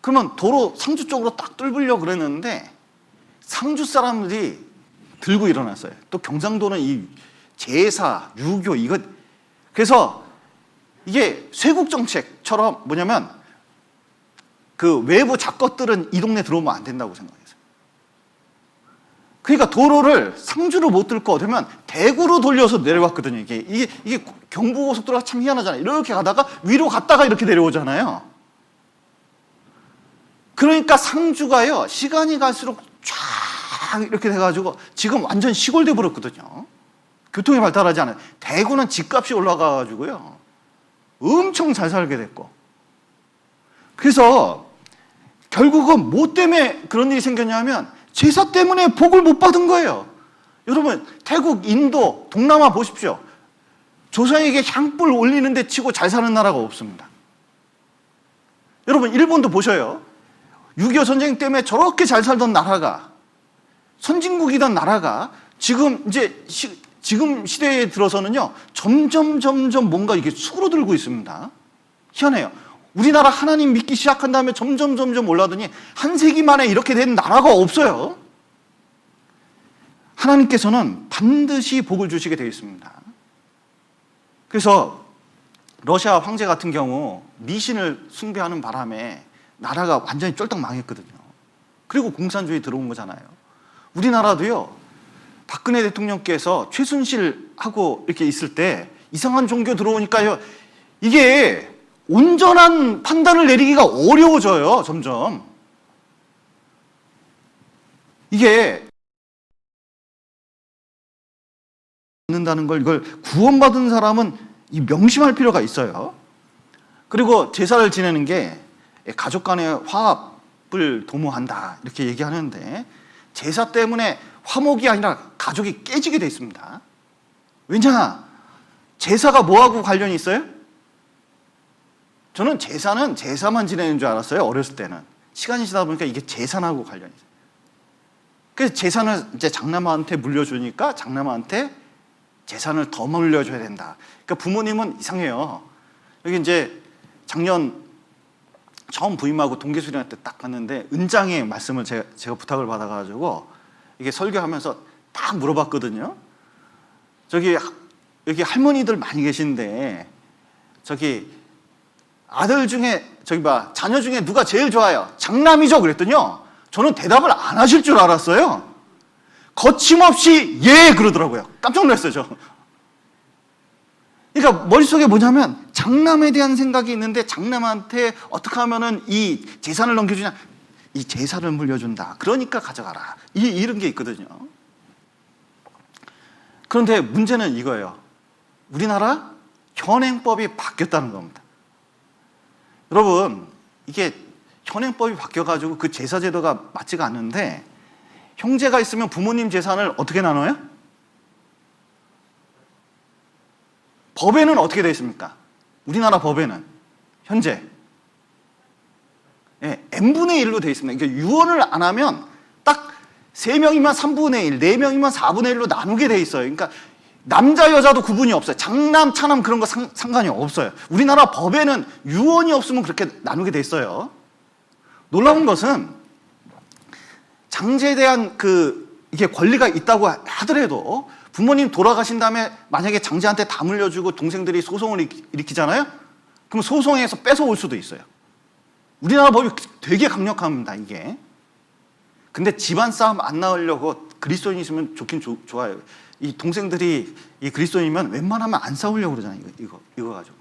그러면 도로 상주 쪽으로 딱 뚫으려고 그랬는데 상주 사람들이 들고 일어났어요. 또 경상도는 이 제사, 유교 이거, 그래서 이게 쇄국 정책처럼 뭐냐면 그 외부 잡것들은 이 동네 들어오면 안 된다고 생각했어요. 그러니까 도로를 상주로 못 뚫고 되면 대구로 돌려서 내려왔거든요. 이게 경부고속도로가 참 희한하잖아요. 이렇게 가다가 위로 갔다가 이렇게 내려오잖아요. 그러니까 상주가요, 시간이 갈수록 쫙 이렇게 돼가지고 지금 완전 시골돼 버렸거든요. 교통이 발달하지 않아요. 대구는 집값이 올라가가지고요, 엄청 잘 살게 됐고. 그래서 결국은 뭐 때문에 그런 일이 생겼냐면 제사 때문에 복을 못 받은 거예요. 여러분, 태국, 인도, 동남아 보십시오. 조상에게 향불 올리는데 치고 잘 사는 나라가 없습니다. 여러분, 일본도 보셔요. 6.25 전쟁 때문에 저렇게 잘 살던 나라가, 선진국이던 나라가 지금 지금 시대에 들어서는요, 점점 뭔가 이게 수그러들고 있습니다. 희한해요. 우리나라 하나님 믿기 시작한 다음에 점점 올라더니 한 세기 만에 이렇게 된 나라가 없어요. 하나님께서는 반드시 복을 주시게 되어 있습니다. 그래서 러시아 황제 같은 경우 미신을 숭배하는 바람에 나라가 완전히 쫄딱 망했거든요. 그리고 공산주의 들어온 거잖아요. 우리나라도요, 박근혜 대통령께서 최순실하고 이렇게 있을 때 이상한 종교 들어오니까요, 이게 온전한 판단을 내리기가 어려워져요, 점점. 이게 받는다는 걸, 이걸 구원받은 사람은 이 명심할 필요가 있어요. 그리고 제사를 지내는 게 가족 간의 화합을 도모한다, 이렇게 얘기하는데 제사 때문에 화목이 아니라 가족이 깨지게 돼 있습니다. 왜냐? 제사가 뭐하고 관련이 있어요? 저는 제사는 제사만 지내는 줄 알았어요, 어렸을 때는. 시간이 지나다 보니까 이게 제사하고 관련이 있어요. 그래서 제사는 이제 장남한테 물려주니까 장남한테 재산을 더 물려줘야 된다. 그러니까 부모님은 이상해요. 여기 이제 작년 처음 부임하고 동계수련회 때 딱 갔는데 은장의 말씀을 제가 부탁을 받아가지고 이게 설교하면서 딱 물어봤거든요. 여기 할머니들 많이 계신데 아들 중에 자녀 중에 누가 제일 좋아요? 장남이죠. 그랬더니요, 저는 대답을 안 하실 줄 알았어요. 거침없이 예 그러더라고요. 깜짝 놀랐어요, 저. 그러니까 머릿속에 뭐냐면 장남에 대한 생각이 있는데 장남한테 어떻게 하면은 이 재산을 넘겨주냐, 이 제사를 물려준다, 그러니까 가져가라, 이런 게 있거든요. 그런데 문제는 이거예요. 우리나라 현행법이 바뀌었다는 겁니다. 여러분, 이게 현행법이 바뀌어가지고 그 제사 제도가 맞지가 않는데, 형제가 있으면 부모님 재산을 어떻게 나눠요? 법에는 어떻게 되어 있습니까? 우리나라 법에는 현재 n분의 1로 되어 있습니다. 그러니까 유언을 안 하면 딱 3명이면 3분의 1, 4명이면 4분의 1로 나누게 되어 있어요. 그러니까 남자 여자도 구분이 없어요. 장남 차남 그런 거 상관이 없어요. 우리나라 법에는 유언이 없으면 그렇게 나누게 돼 있어요. 놀라운 것은 장제에 대한 이게 권리가 있다고 하더라도 부모님 돌아가신 다음에 만약에 장제한테 다 물려주고 동생들이 소송을 일으키잖아요. 그럼 소송에서 뺏어올 수도 있어요. 우리나라 법이 되게 강력합니다, 이게. 근데 집안 싸움 안 나오려고 그리스도인 있으면 좋긴 좋아요. 이 동생들이 이 그리스도인이면 웬만하면 안 싸우려고 그러잖아요, 이거 가지고.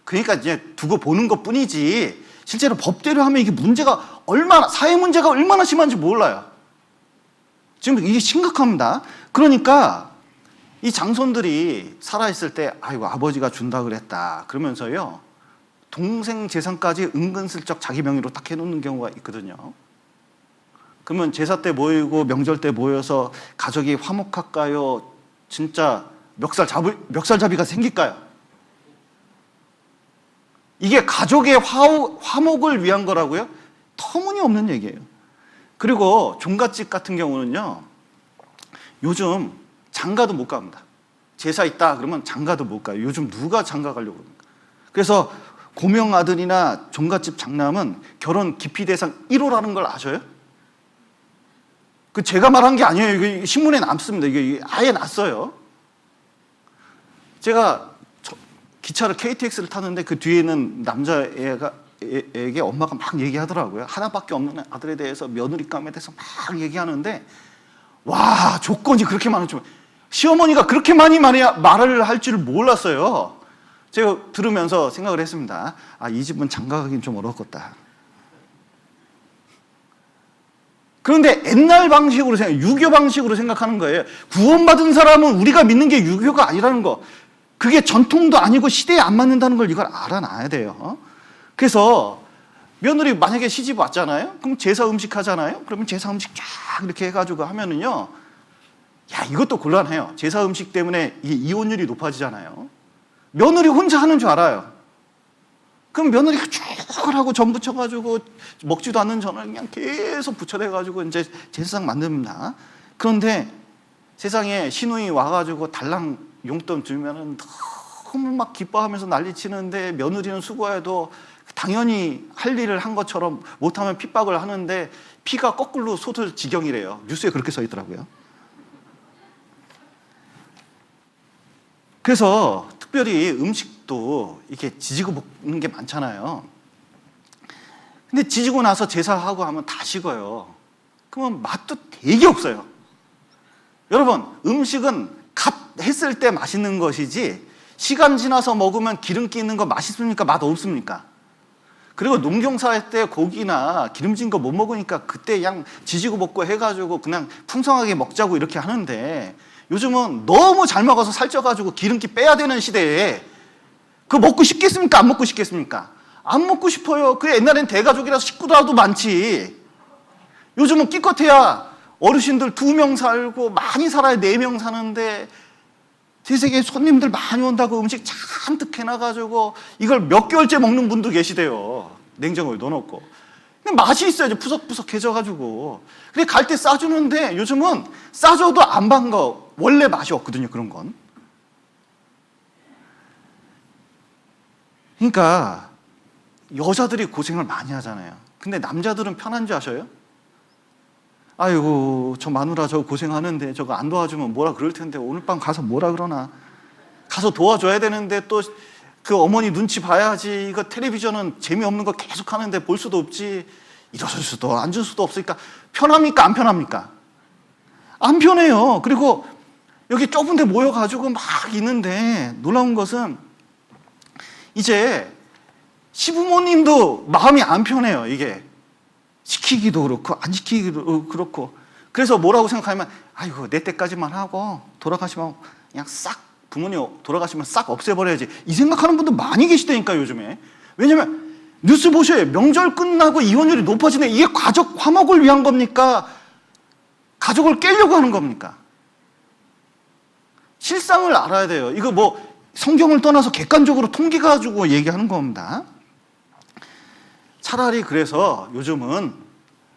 그러니까 이제 두고 보는 것 뿐이지, 실제로 법대로 하면 이게 문제가 사회 문제가 얼마나 심한지 몰라요. 지금 이게 심각합니다. 그러니까 이 장손들이 살아있을 때, 아이고, 아버지가 준다 그랬다. 그러면서요, 동생 재산까지 은근슬쩍 자기 명의로 딱 해놓는 경우가 있거든요. 그러면 제사 때 모이고 명절 때 모여서 가족이 화목할까요? 진짜 멱살잡이가 생길까요? 이게 가족의 화목을 위한 거라고요? 터무니없는 얘기예요. 그리고 종갓집 같은 경우는요, 요즘 장가도 못 갑니다. 제사 있다 그러면 장가도 못 가요. 요즘 누가 장가 가려고 그럽니까? 그래서 고명 아들이나 종갓집 장남은 결혼 기피 대상 1호라는 걸 아셔요? 제가 말한 게 아니에요. 이게 신문에 남습니다. 이게 아예 났어요. 제가 기차를 KTX를 타는데 그 뒤에는 남자애에게 엄마가 막 얘기하더라고요. 하나밖에 없는 아들에 대해서 며느리감에 대해서 막 얘기하는데, 와, 조건이 그렇게 많을 줄, 시어머니가 그렇게 많이 말을 할 줄 몰랐어요. 제가 들으면서 생각을 했습니다. 아, 이 집은 장가 가긴 좀 어렵겠다. 그런데 옛날 방식으로 유교 방식으로 생각하는 거예요. 구원받은 사람은 우리가 믿는 게 유교가 아니라는 거. 그게 전통도 아니고 시대에 안 맞는다는 걸 이걸 알아놔야 돼요. 그래서 며느리 만약에 시집 왔잖아요. 그럼 제사 음식 하잖아요. 그러면 제사 음식 쫙 이렇게 해가지고 하면은요, 야, 이것도 곤란해요. 제사 음식 때문에 이혼율이 높아지잖아요. 며느리 혼자 하는 줄 알아요. 그럼 며느리가 쭉 하고 전 부쳐가지고 먹지도 않는 전을 그냥 계속 부쳐대가지고 이제 제사상 만듭니다. 그런데 세상에 시누이 와가지고 달랑 용돈 주면은 너무 막 기뻐하면서 난리치는데, 며느리는 수고해도 당연히 할 일을 한 것처럼 못하면 핍박을 하는데 피가 거꾸로 솟을 지경이래요. 뉴스에 그렇게 써 있더라고요. 그래서 특별히 음식도 이렇게 지지고 먹는 게 많잖아요. 근데 지지고 나서 제사하고 하면 다 식어요. 그러면 맛도 되게 없어요. 여러분, 음식은 갓 했을 때 맛있는 것이지 시간 지나서 먹으면 기름기 있는 거 맛있습니까? 맛 없습니까? 그리고 농경사 할 때 고기나 기름진 거 못 먹으니까 그때 그냥 지지고 먹고 해가지고 그냥 풍성하게 먹자고 이렇게 하는데, 요즘은 너무 잘 먹어서 살쪄가지고 기름기 빼야 되는 시대에 그거 먹고 싶겠습니까? 안 먹고 싶겠습니까? 안 먹고 싶어요. 그 옛날엔 대가족이라서 식구라도 많지. 요즘은 기껏해야 어르신들 2명 살고 많이 살아야 4명 사는데, 세상에 손님들 많이 온다고 음식 잔뜩 해놔가지고 이걸 몇 개월째 먹는 분도 계시대요. 냉장고에 넣어놓고. 근데 맛이 있어야지, 푸석푸석해져가지고. 그래, 갈 때 싸주는데 요즘은 싸줘도 안 반가워. 원래 맛이 없거든요, 그런 건. 그러니까 여자들이 고생을 많이 하잖아요. 근데 남자들은 편한 줄 아셔요? 아이고, 저 마누라 저 고생하는데 저거 안 도와주면 뭐라 그럴 텐데 오늘 밤 가서 뭐라 그러나. 가서 도와줘야 되는데 또 그 어머니 눈치 봐야지. 이거 텔레비전은 재미없는 거 계속 하는데 볼 수도 없지. 일어설 수도 앉을 수도 없으니까 편합니까? 안 편합니까? 안 편해요. 그리고 여기 좁은 데 모여가지고 막 있는데, 놀라운 것은 이제 시부모님도 마음이 안 편해요. 이게 시키기도 그렇고 안 시키기도 그렇고. 그래서 뭐라고 생각하면, 아이고, 내 때까지만 하고 돌아가시면 그냥 싹, 부모님 돌아가시면 싹 없애버려야지, 이 생각하는 분도 많이 계시다니까 요즘에. 왜냐면 뉴스 보셔요. 명절 끝나고 이혼율이 높아지네. 이게 가족 화목을 위한 겁니까? 가족을 깨려고 하는 겁니까? 실상을 알아야 돼요. 이거 성경을 떠나서 객관적으로 통계 가지고 얘기하는 겁니다. 차라리 그래서 요즘은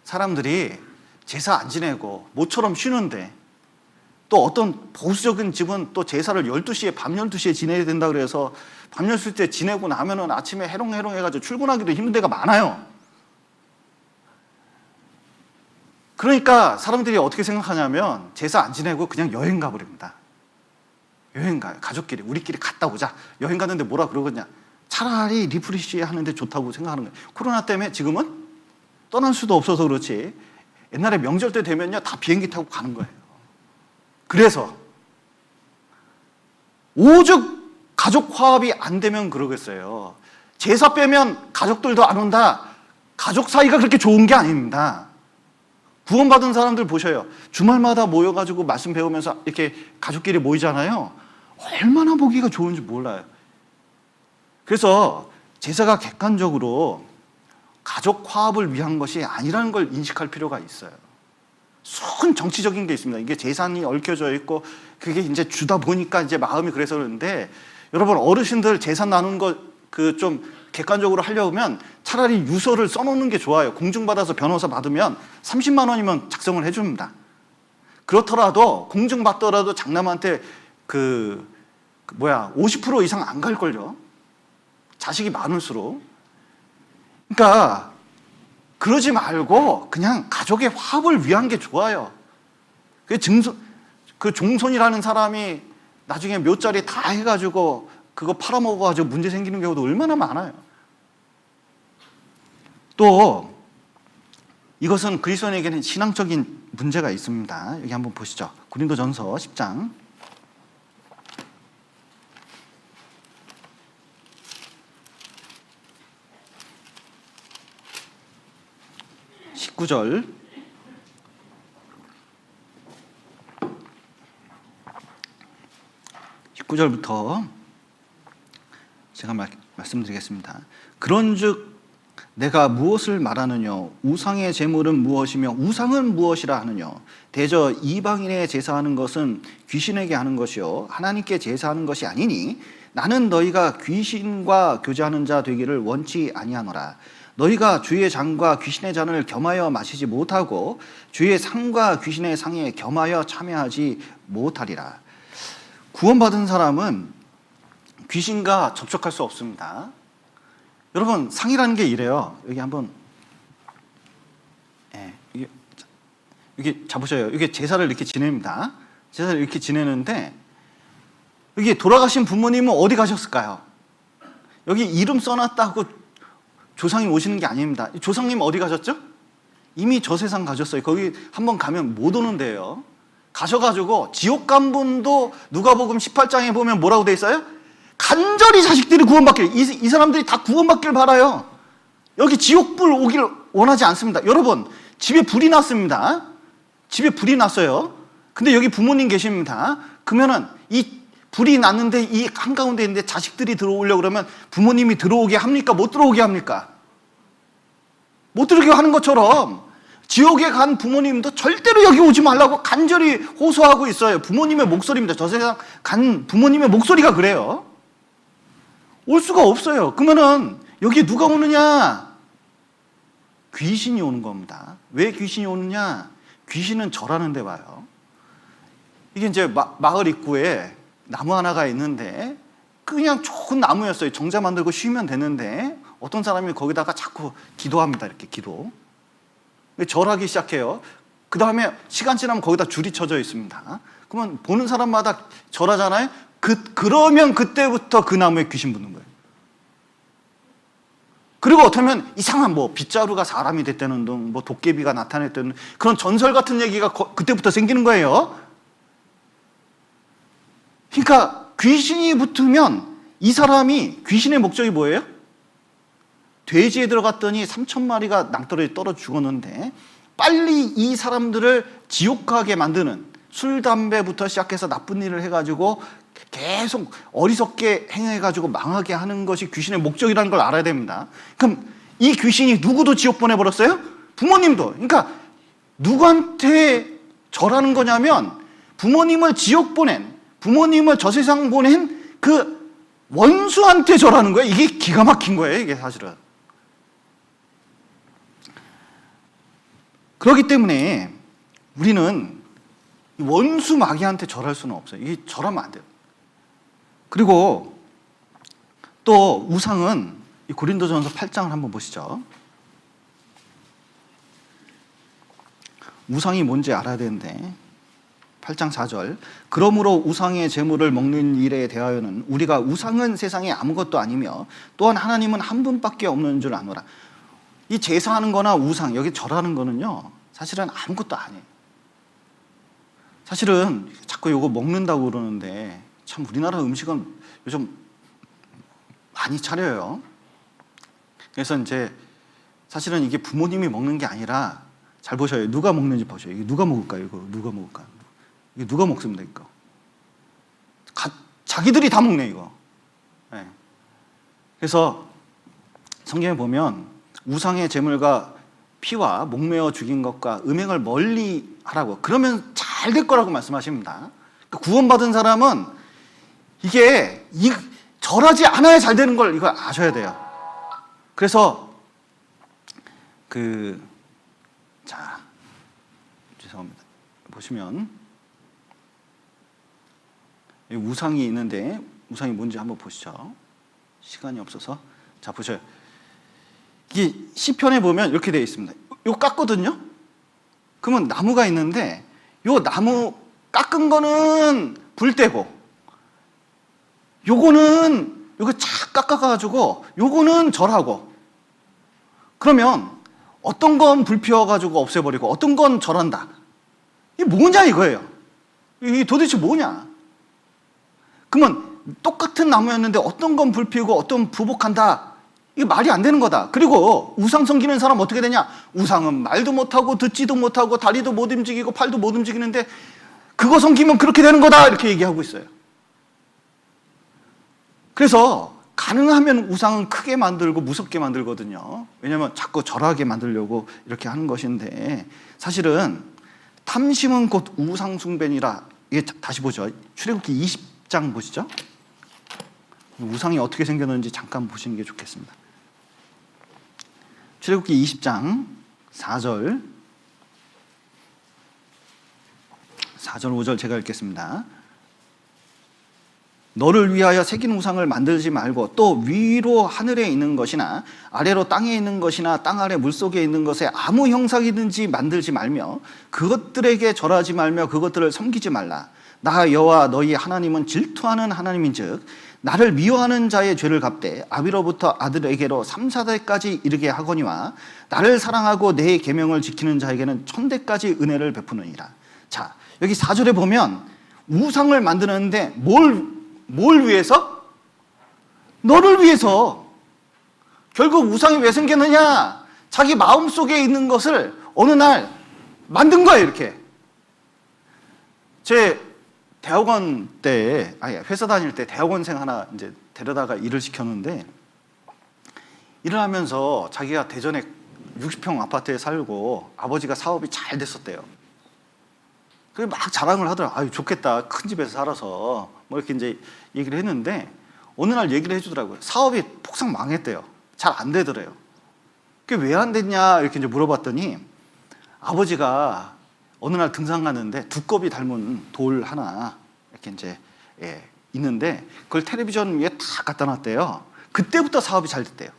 사람들이 제사 안 지내고 모처럼 쉬는데, 또 어떤 보수적인 집은 또 제사를 12시에, 밤 12시에 지내야 된다 그래서 밤 12시 때 지내고 나면은 아침에 해롱해롱 해가지고 출근하기도 힘든 데가 많아요. 그러니까 사람들이 어떻게 생각하냐면 제사 안 지내고 그냥 여행 가버립니다. 여행 가요. 가족끼리 우리끼리 갔다 오자. 여행 갔는데 뭐라 그러겠냐. 차라리 리프레시 하는데 좋다고 생각하는 거예요. 코로나 때문에 지금은 떠날 수도 없어서 그렇지, 옛날에 명절 때 되면요 다 비행기 타고 가는 거예요. 그래서 오죽 가족 화합이 안 되면 그러겠어요. 제사 빼면 가족들도 안 온다. 가족 사이가 그렇게 좋은 게 아닙니다. 구원받은 사람들 보셔요. 주말마다 모여가지고 말씀 배우면서 이렇게 가족끼리 모이잖아요. 얼마나 보기가 좋은지 몰라요. 그래서 제사가 객관적으로 가족 화합을 위한 것이 아니라는 걸 인식할 필요가 있어요. 순 정치적인 게 있습니다. 이게 재산이 얽혀져 있고 그게 이제 주다 보니까 이제 마음이 그래서 그러는데, 여러분 어르신들 재산 나누는 거 그 좀 객관적으로 하려면 차라리 유서를 써놓는 게 좋아요. 공증받아서 변호사 받으면 30만 원이면 작성을 해줍니다. 그렇더라도 공증받더라도 장남한테 50% 이상 안 갈걸요. 자식이 많을수록. 그러니까 그러지 말고 그냥 가족의 화합을 위한 게 좋아요. 그 종손이라는 사람이 나중에 묘자리 다 해가지고 그거 팔아먹어가지고 문제 생기는 경우도 얼마나 많아요. 또 이것은 그리스도인에게는 신앙적인 문제가 있습니다. 여기 한번 보시죠. 고린도전서 10장 19절, 19절부터 제가 말씀드리겠습니다. 그런즉 내가 무엇을 말하느냐? 우상의 제물은 무엇이며 우상은 무엇이라 하느냐? 대저 이방인의 제사하는 것은 귀신에게 하는 것이요 하나님께 제사하는 것이 아니니 나는 너희가 귀신과 교제하는 자 되기를 원치 아니하노라. 너희가 주의 잔과 귀신의 잔을 겸하여 마시지 못하고 주의 상과 귀신의 상에 겸하여 참여하지 못하리라. 구원받은 사람은 귀신과 접촉할 수 없습니다. 여러분 상이라는 게 이래요. 여기 한번 여기 잡으셔요. 이게 제사를 이렇게 지냅니다. 제사를 이렇게 지내는데 여기 돌아가신 부모님은 어디 가셨을까요? 여기 이름 써놨다고 조상이 오시는 게 아닙니다. 조상님 어디 가셨죠? 이미 저 세상 가셨어요. 거기 한번 가면 못 오는데요. 가셔가지고 지옥 간 분도 누가복음 18장에 보면 뭐라고 돼 있어요? 간절히 자식들이 구원받길, 이 사람들이 다 구원받길 바라요. 여기 지옥불 오길 원하지 않습니다. 여러분 집에 불이 났습니다. 집에 불이 났어요. 근데 여기 부모님 계십니다. 그러면은 이 불이 났는데 이 한가운데 있는데 자식들이 들어오려고 그러면 부모님이 들어오게 합니까? 못 들어오게 합니까? 못 들어오게 하는 것처럼 지옥에 간 부모님도 절대로 여기 오지 말라고 간절히 호소하고 있어요. 부모님의 목소리입니다. 저 세상 간 부모님의 목소리가 그래요. 올 수가 없어요. 그러면은 여기 누가 오느냐? 귀신이 오는 겁니다. 왜 귀신이 오느냐? 귀신은 절하는 데 와요. 이게 이제 마을 입구에 나무 하나가 있는데 그냥 좋은 나무였어요. 정자 만들고 쉬면 되는데 어떤 사람이 거기다가 자꾸 기도합니다. 이렇게 기도. 절하기 시작해요. 그 다음에 시간 지나면 거기다 줄이 쳐져 있습니다. 그러면 보는 사람마다 절하잖아요. 그러면 그때부터 그 나무에 귀신 붙는 거예요. 그리고 어쩌면 이상한 빗자루가 사람이 됐다는 등 도깨비가 나타냈다는 그런 전설 같은 얘기가 그때부터 생기는 거예요. 그러니까 귀신이 붙으면 이 사람이 귀신의 목적이 뭐예요? 돼지에 들어갔더니 3,000마리가 낭떠러지 떨어 죽었는데 빨리 이 사람들을 지옥 가게 만드는 술, 담배부터 시작해서 나쁜 일을 해가지고 계속 어리석게 행해가지고 망하게 하는 것이 귀신의 목적이라는 걸 알아야 됩니다. 그럼 이 귀신이 누구도 지옥 보내버렸어요? 부모님도. 그러니까 누구한테 절하는 거냐면 부모님을 지옥 보낸, 부모님을 저 세상 보낸 그 원수한테 절하는 거예요. 이게 기가 막힌 거예요, 이게 사실은. 그렇기 때문에 우리는 원수 마귀한테 절할 수는 없어요. 이게 절하면 안 돼요. 그리고 또 우상은 고린도전서 8장을 한번 보시죠. 우상이 뭔지 알아야 되는데 8장 4절 그러므로 우상의 제물을 먹는 일에 대하여는 우리가 우상은 세상에 아무것도 아니며 또한 하나님은 한 분밖에 없는 줄 아노라. 이 제사하는 거나 우상, 여기 절하는 거는요 사실은 아무것도 아니에요. 사실은 자꾸 이거 먹는다고 그러는데 참 우리나라 음식은 요즘 많이 차려요. 그래서 이제 사실은 이게 부모님이 먹는 게 아니라 잘 보셔요. 누가 먹는지 보셔요. 이게 누가 먹을까요? 이거 누가 먹을까? 이게 누가 먹습니다, 이거? 자기들이 다 먹네, 이거. 네. 그래서 성경에 보면 우상의 제물과 피와 목매어 죽인 것과 음행을 멀리 하라고. 그러면 잘 될 거라고 말씀하십니다. 그러니까 구원받은 사람은 이게 절하지 않아야 잘 되는 걸 이걸 아셔야 돼요. 그래서 자, 죄송합니다. 보시면 우상이 있는데 우상이 뭔지 한번 보시죠. 시간이 없어서. 자, 보셔요. 이게 시편에 보면 이렇게 되어 있습니다. 이거 깎거든요. 그러면 나무가 있는데 요 나무 깎은 거는 불 떼고 요거는 요거 착 깎아가지고 요거는 절하고. 그러면 어떤 건 불 피워가지고 없애버리고 어떤 건 절한다. 이게 뭐냐 이거예요. 이게 도대체 뭐냐. 그러면 똑같은 나무였는데 어떤 건 불 피우고 어떤 건 부복한다. 이게 말이 안 되는 거다. 그리고 우상 섬기는 사람 어떻게 되냐. 우상은 말도 못하고 듣지도 못하고 다리도 못 움직이고 팔도 못 움직이는데 그거 섬기면 그렇게 되는 거다. 이렇게 얘기하고 있어요. 그래서 가능하면 우상은 크게 만들고 무섭게 만들거든요. 왜냐하면 자꾸 절하게 만들려고 이렇게 하는 것인데 사실은 탐심은 곧 우상 숭배니라. 이게 다시 보죠. 출애굽기 20장 보시죠. 우상이 어떻게 생겼는지 잠깐 보시는 게 좋겠습니다. 출애굽기 20장 4절 5절 제가 읽겠습니다. 너를 위하여 새긴 우상을 만들지 말고 또 위로 하늘에 있는 것이나 아래로 땅에 있는 것이나 땅 아래 물속에 있는 것에 아무 형상이든지 만들지 말며 그것들에게 절하지 말며 그것들을 섬기지 말라. 나 여호와 너희 하나님은 질투하는 하나님인즉 나를 미워하는 자의 죄를 갚되 아비로부터 아들에게로 3, 4대까지 이르게 하거니와 나를 사랑하고 내 계명을 지키는 자에게는 1000대까지 은혜를 베푸느니라. 자, 여기 4절에 보면 우상을 만드는데 뭘 위해서? 너를 위해서. 결국 우상이 왜 생겼느냐? 자기 마음속에 있는 것을 어느 날 만든 거예요, 이렇게. 제 대학원 때, 회사 다닐 때 대학원생 하나 이제 데려다가 일을 시켰는데, 일을 하면서 자기가 대전에 60평 아파트에 살고 아버지가 사업이 잘 됐었대요. 그래서 막 자랑을 하더라고요. 아유, 좋겠다. 큰 집에서 살아서. 뭐 이렇게 이제 얘기를 했는데, 어느 날 얘기를 해주더라고요. 사업이 폭삭 망했대요. 잘 안 되더래요. 그게 왜 안 됐냐? 이렇게 이제 물어봤더니, 아버지가 어느 날 등산 갔는데 두꺼비 닮은 돌 하나 이렇게 이제 있는데 그걸 텔레비전 위에 다 갖다 놨대요. 그때부터 사업이 잘 됐대요.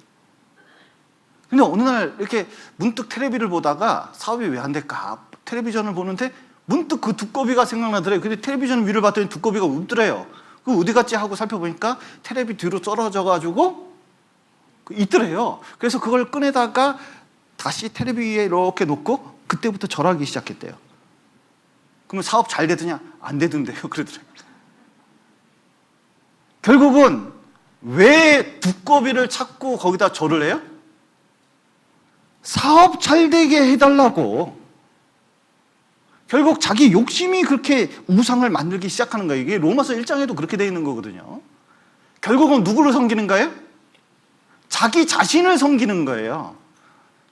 근데 어느 날 이렇게 문득 텔레비를 보다가 사업이 왜 안 될까? 텔레비전을 보는데 문득 그 두꺼비가 생각나더래요. 근데 텔레비전 위를 봤더니 두꺼비가 웃더래요. 그 어디 갔지 하고 살펴보니까 텔레비 뒤로 떨어져가지고 있더래요. 그래서 그걸 꺼내다가 다시 텔레비 위에 이렇게 놓고 그때부터 절하기 시작했대요. 그러면 사업 잘 되더냐? 안 되던데요. 그러더라고요. 결국은 왜 두꺼비를 찾고 거기다 절을 해요? 사업 잘 되게 해달라고. 결국 자기 욕심이 그렇게 우상을 만들기 시작하는 거예요. 이게 로마서 1장에도 그렇게 되어 있는 거거든요. 결국은 누구를 섬기는 거예요? 자기 자신을 섬기는 거예요.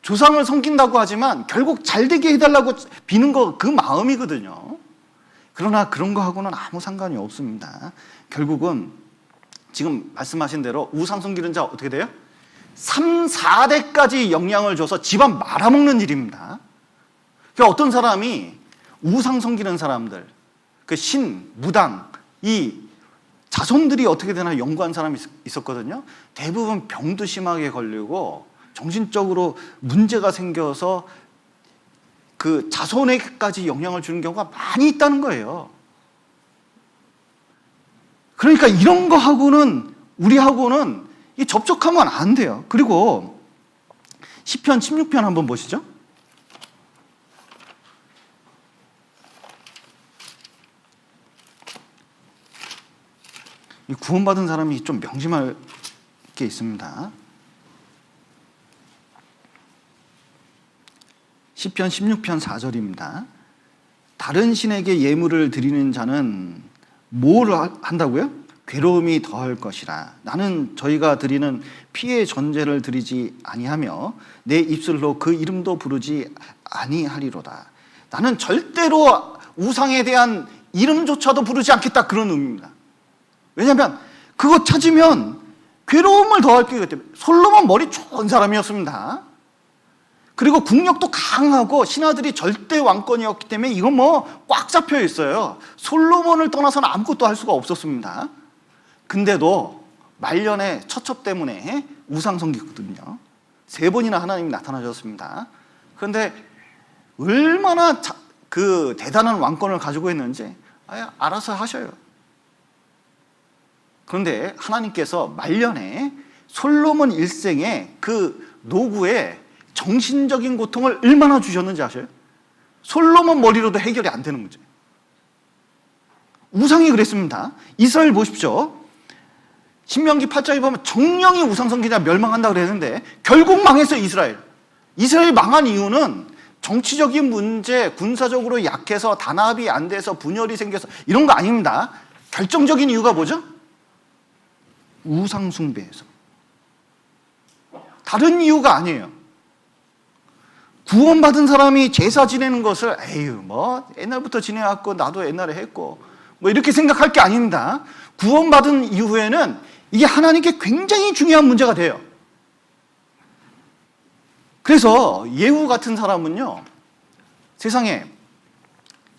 조상을 섬긴다고 하지만 결국 잘 되게 해달라고 비는 거 그 마음이거든요. 그러나 그런 거하고는 아무 상관이 없습니다. 결국은 지금 말씀하신 대로 우상 섬기는 자 어떻게 돼요? 3, 4대까지 영향을 줘서 집안 말아먹는 일입니다. 그러니까 어떤 사람이 우상 섬기는 사람들, 그 신, 무당, 이 자손들이 어떻게 되나 연구한 사람이 있었거든요. 대부분 병도 심하게 걸리고 정신적으로 문제가 생겨서 그 자손에게까지 영향을 주는 경우가 많이 있다는 거예요. 그러니까 이런 거하고는 우리하고는 접촉하면 안 돼요. 그리고 시편 16편 한번 보시죠. 이 구원받은 사람이 좀 명심할 게 있습니다. 시편 16편 4절입니다. 다른 신에게 예물을 드리는 자는 뭘 한다고요? 괴로움이 더할 것이라. 나는 저희가 드리는 피의 전제를 드리지 아니하며 내 입술로 그 이름도 부르지 아니하리로다. 나는 절대로 우상에 대한 이름조차도 부르지 않겠다, 그런 의미입니다. 왜냐하면 그거 찾으면 괴로움을 더할 거기 때문에. 솔로몬 머리 좋은 사람이었습니다. 그리고 국력도 강하고 신하들이 절대 왕권이었기 때문에 이건 뭐 꽉 잡혀 있어요. 솔로몬을 떠나서는 아무것도 할 수가 없었습니다. 근데도 말년에 처첩 때문에 우상 섬기거든요. 3번이나 하나님이 나타나셨습니다. 그런데 얼마나 그 대단한 왕권을 가지고 있는지 알아서 하셔요. 그런데 하나님께서 말년에 솔로몬 일생의 그 노구에 정신적인 고통을 얼마나 주셨는지 아셔요? 솔로몬 머리로도 해결이 안 되는 문제예요. 우상이 그랬습니다. 이스라엘 보십시오. 신명기 8장에 보면 정령이 우상 섬기자 멸망한다고 그랬는데 결국 망했어요, 이스라엘. 이스라엘이 망한 이유는 정치적인 문제, 군사적으로 약해서 단합이 안 돼서 분열이 생겨서 이런 거 아닙니다. 결정적인 이유가 뭐죠? 우상 숭배에서. 다른 이유가 아니에요. 구원받은 사람이 제사 지내는 것을 에휴 뭐 옛날부터 지내왔고 나도 옛날에 했고 뭐 이렇게 생각할 게 아닙니다. 구원받은 이후에는 이게 하나님께 굉장히 중요한 문제가 돼요. 그래서 예후 같은 사람은요, 세상에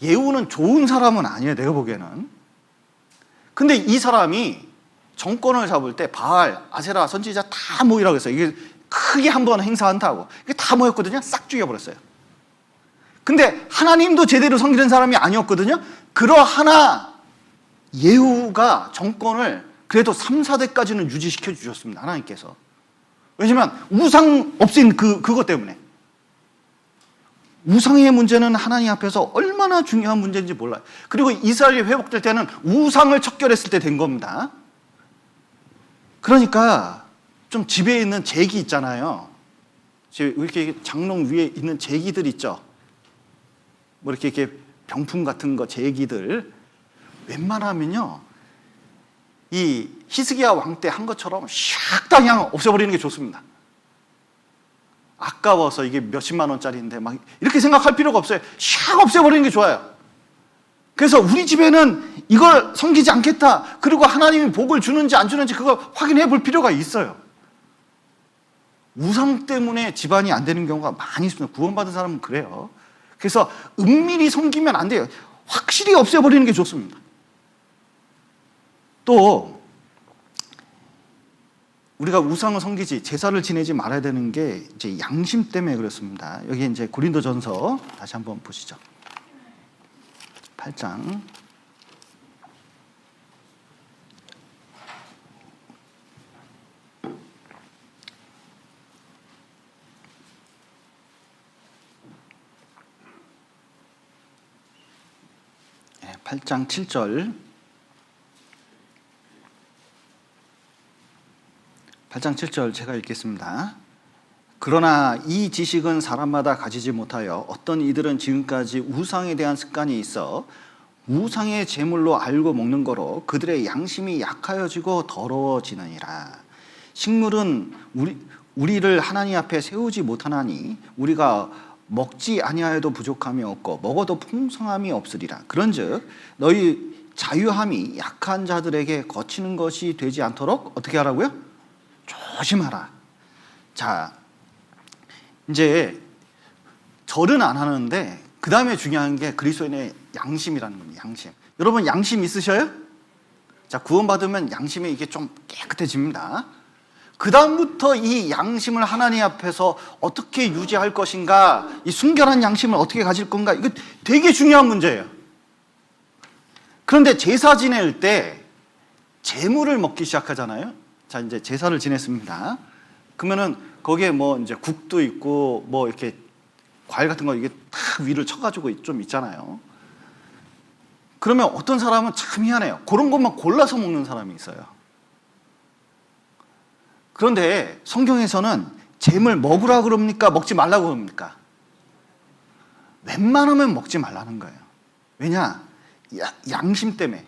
예후는 좋은 사람은 아니에요, 내가 보기에는. 근데 이 사람이 정권을 잡을 때 바알, 아세라 선지자 다 모이라고 했어요. 이게 크게 한번 행사한다고. 이게 다 모였거든요. 싹 죽여버렸어요. 근데 하나님도 제대로 섬기는 사람이 아니었거든요. 그러하나 예후가 정권을 그래도 3, 4대까지는 유지시켜 주셨습니다. 하나님께서. 왜냐면 우상 없앤 그것 때문에. 우상의 문제는 하나님 앞에서 얼마나 중요한 문제인지 몰라요. 그리고 이스라엘이 회복될 때는 우상을 척결했을 때 된 겁니다. 그러니까 좀 집에 있는 제기 있잖아요. 이렇게 장롱 위에 있는 제기들 있죠. 뭐 이렇게 병풍 같은 거 제기들 웬만하면요, 이 히스기야 왕 때 한 것처럼 샥 다 그냥 없애버리는 게 좋습니다. 아까워서 이게 몇십만 원짜리인데 막 이렇게 생각할 필요가 없어요. 샥 없애버리는 게 좋아요. 그래서 우리 집에는 이걸 섬기지 않겠다. 그리고 하나님이 복을 주는지 안 주는지 그걸 확인해 볼 필요가 있어요. 우상 때문에 집안이 안 되는 경우가 많이 있습니다. 구원받은 사람은 그래요. 그래서 은밀히 섬기면 안 돼요. 확실히 없애버리는 게 좋습니다. 또 우리가 우상을 섬기지, 제사를 지내지 말아야 되는 게 이제 양심 때문에 그렇습니다. 여기 이제 고린도전서 다시 한번 보시죠. 8장. 네, 8장 7절. 8장 7절 제가 읽겠습니다. 그러나 이 지식은 사람마다 가지지 못하여 어떤 이들은 지금까지 우상에 대한 습관이 있어 우상의 제물로 알고 먹는 거로 그들의 양심이 약하여지고 더러워지느니라. 식물은 우리를 하나님 앞에 세우지 못하나니 우리가 먹지 아니하여도 부족함이 없고 먹어도 풍성함이 없으리라. 그런즉 너희 자유함이 약한 자들에게 거치는 것이 되지 않도록 어떻게 하라고요? 조심하라. 자, 이제 절은 안 하는데 그 다음에 중요한 게 그리스도인의 양심이라는 겁니다. 양심. 여러분 양심 있으셔요? 자, 구원받으면 양심이 이게 좀 깨끗해집니다. 그 다음부터 이 양심을 하나님 앞에서 어떻게 유지할 것인가, 이 순결한 양심을 어떻게 가질 건가, 이거 되게 중요한 문제예요. 그런데 제사 지낼 때 제물을 먹기 시작하잖아요. 자, 이제 제사를 지냈습니다. 그러면은 거기에 뭐 이제 국도 있고 뭐 이렇게 과일 같은 거 이게 탁 위를 쳐가지고 좀 있잖아요. 그러면 어떤 사람은 참 희한해요. 그런 것만 골라서 먹는 사람이 있어요. 그런데 성경에서는 제물 먹으라 그럽니까? 먹지 말라고 그럽니까? 웬만하면 먹지 말라는 거예요. 왜냐? 양심 때문에.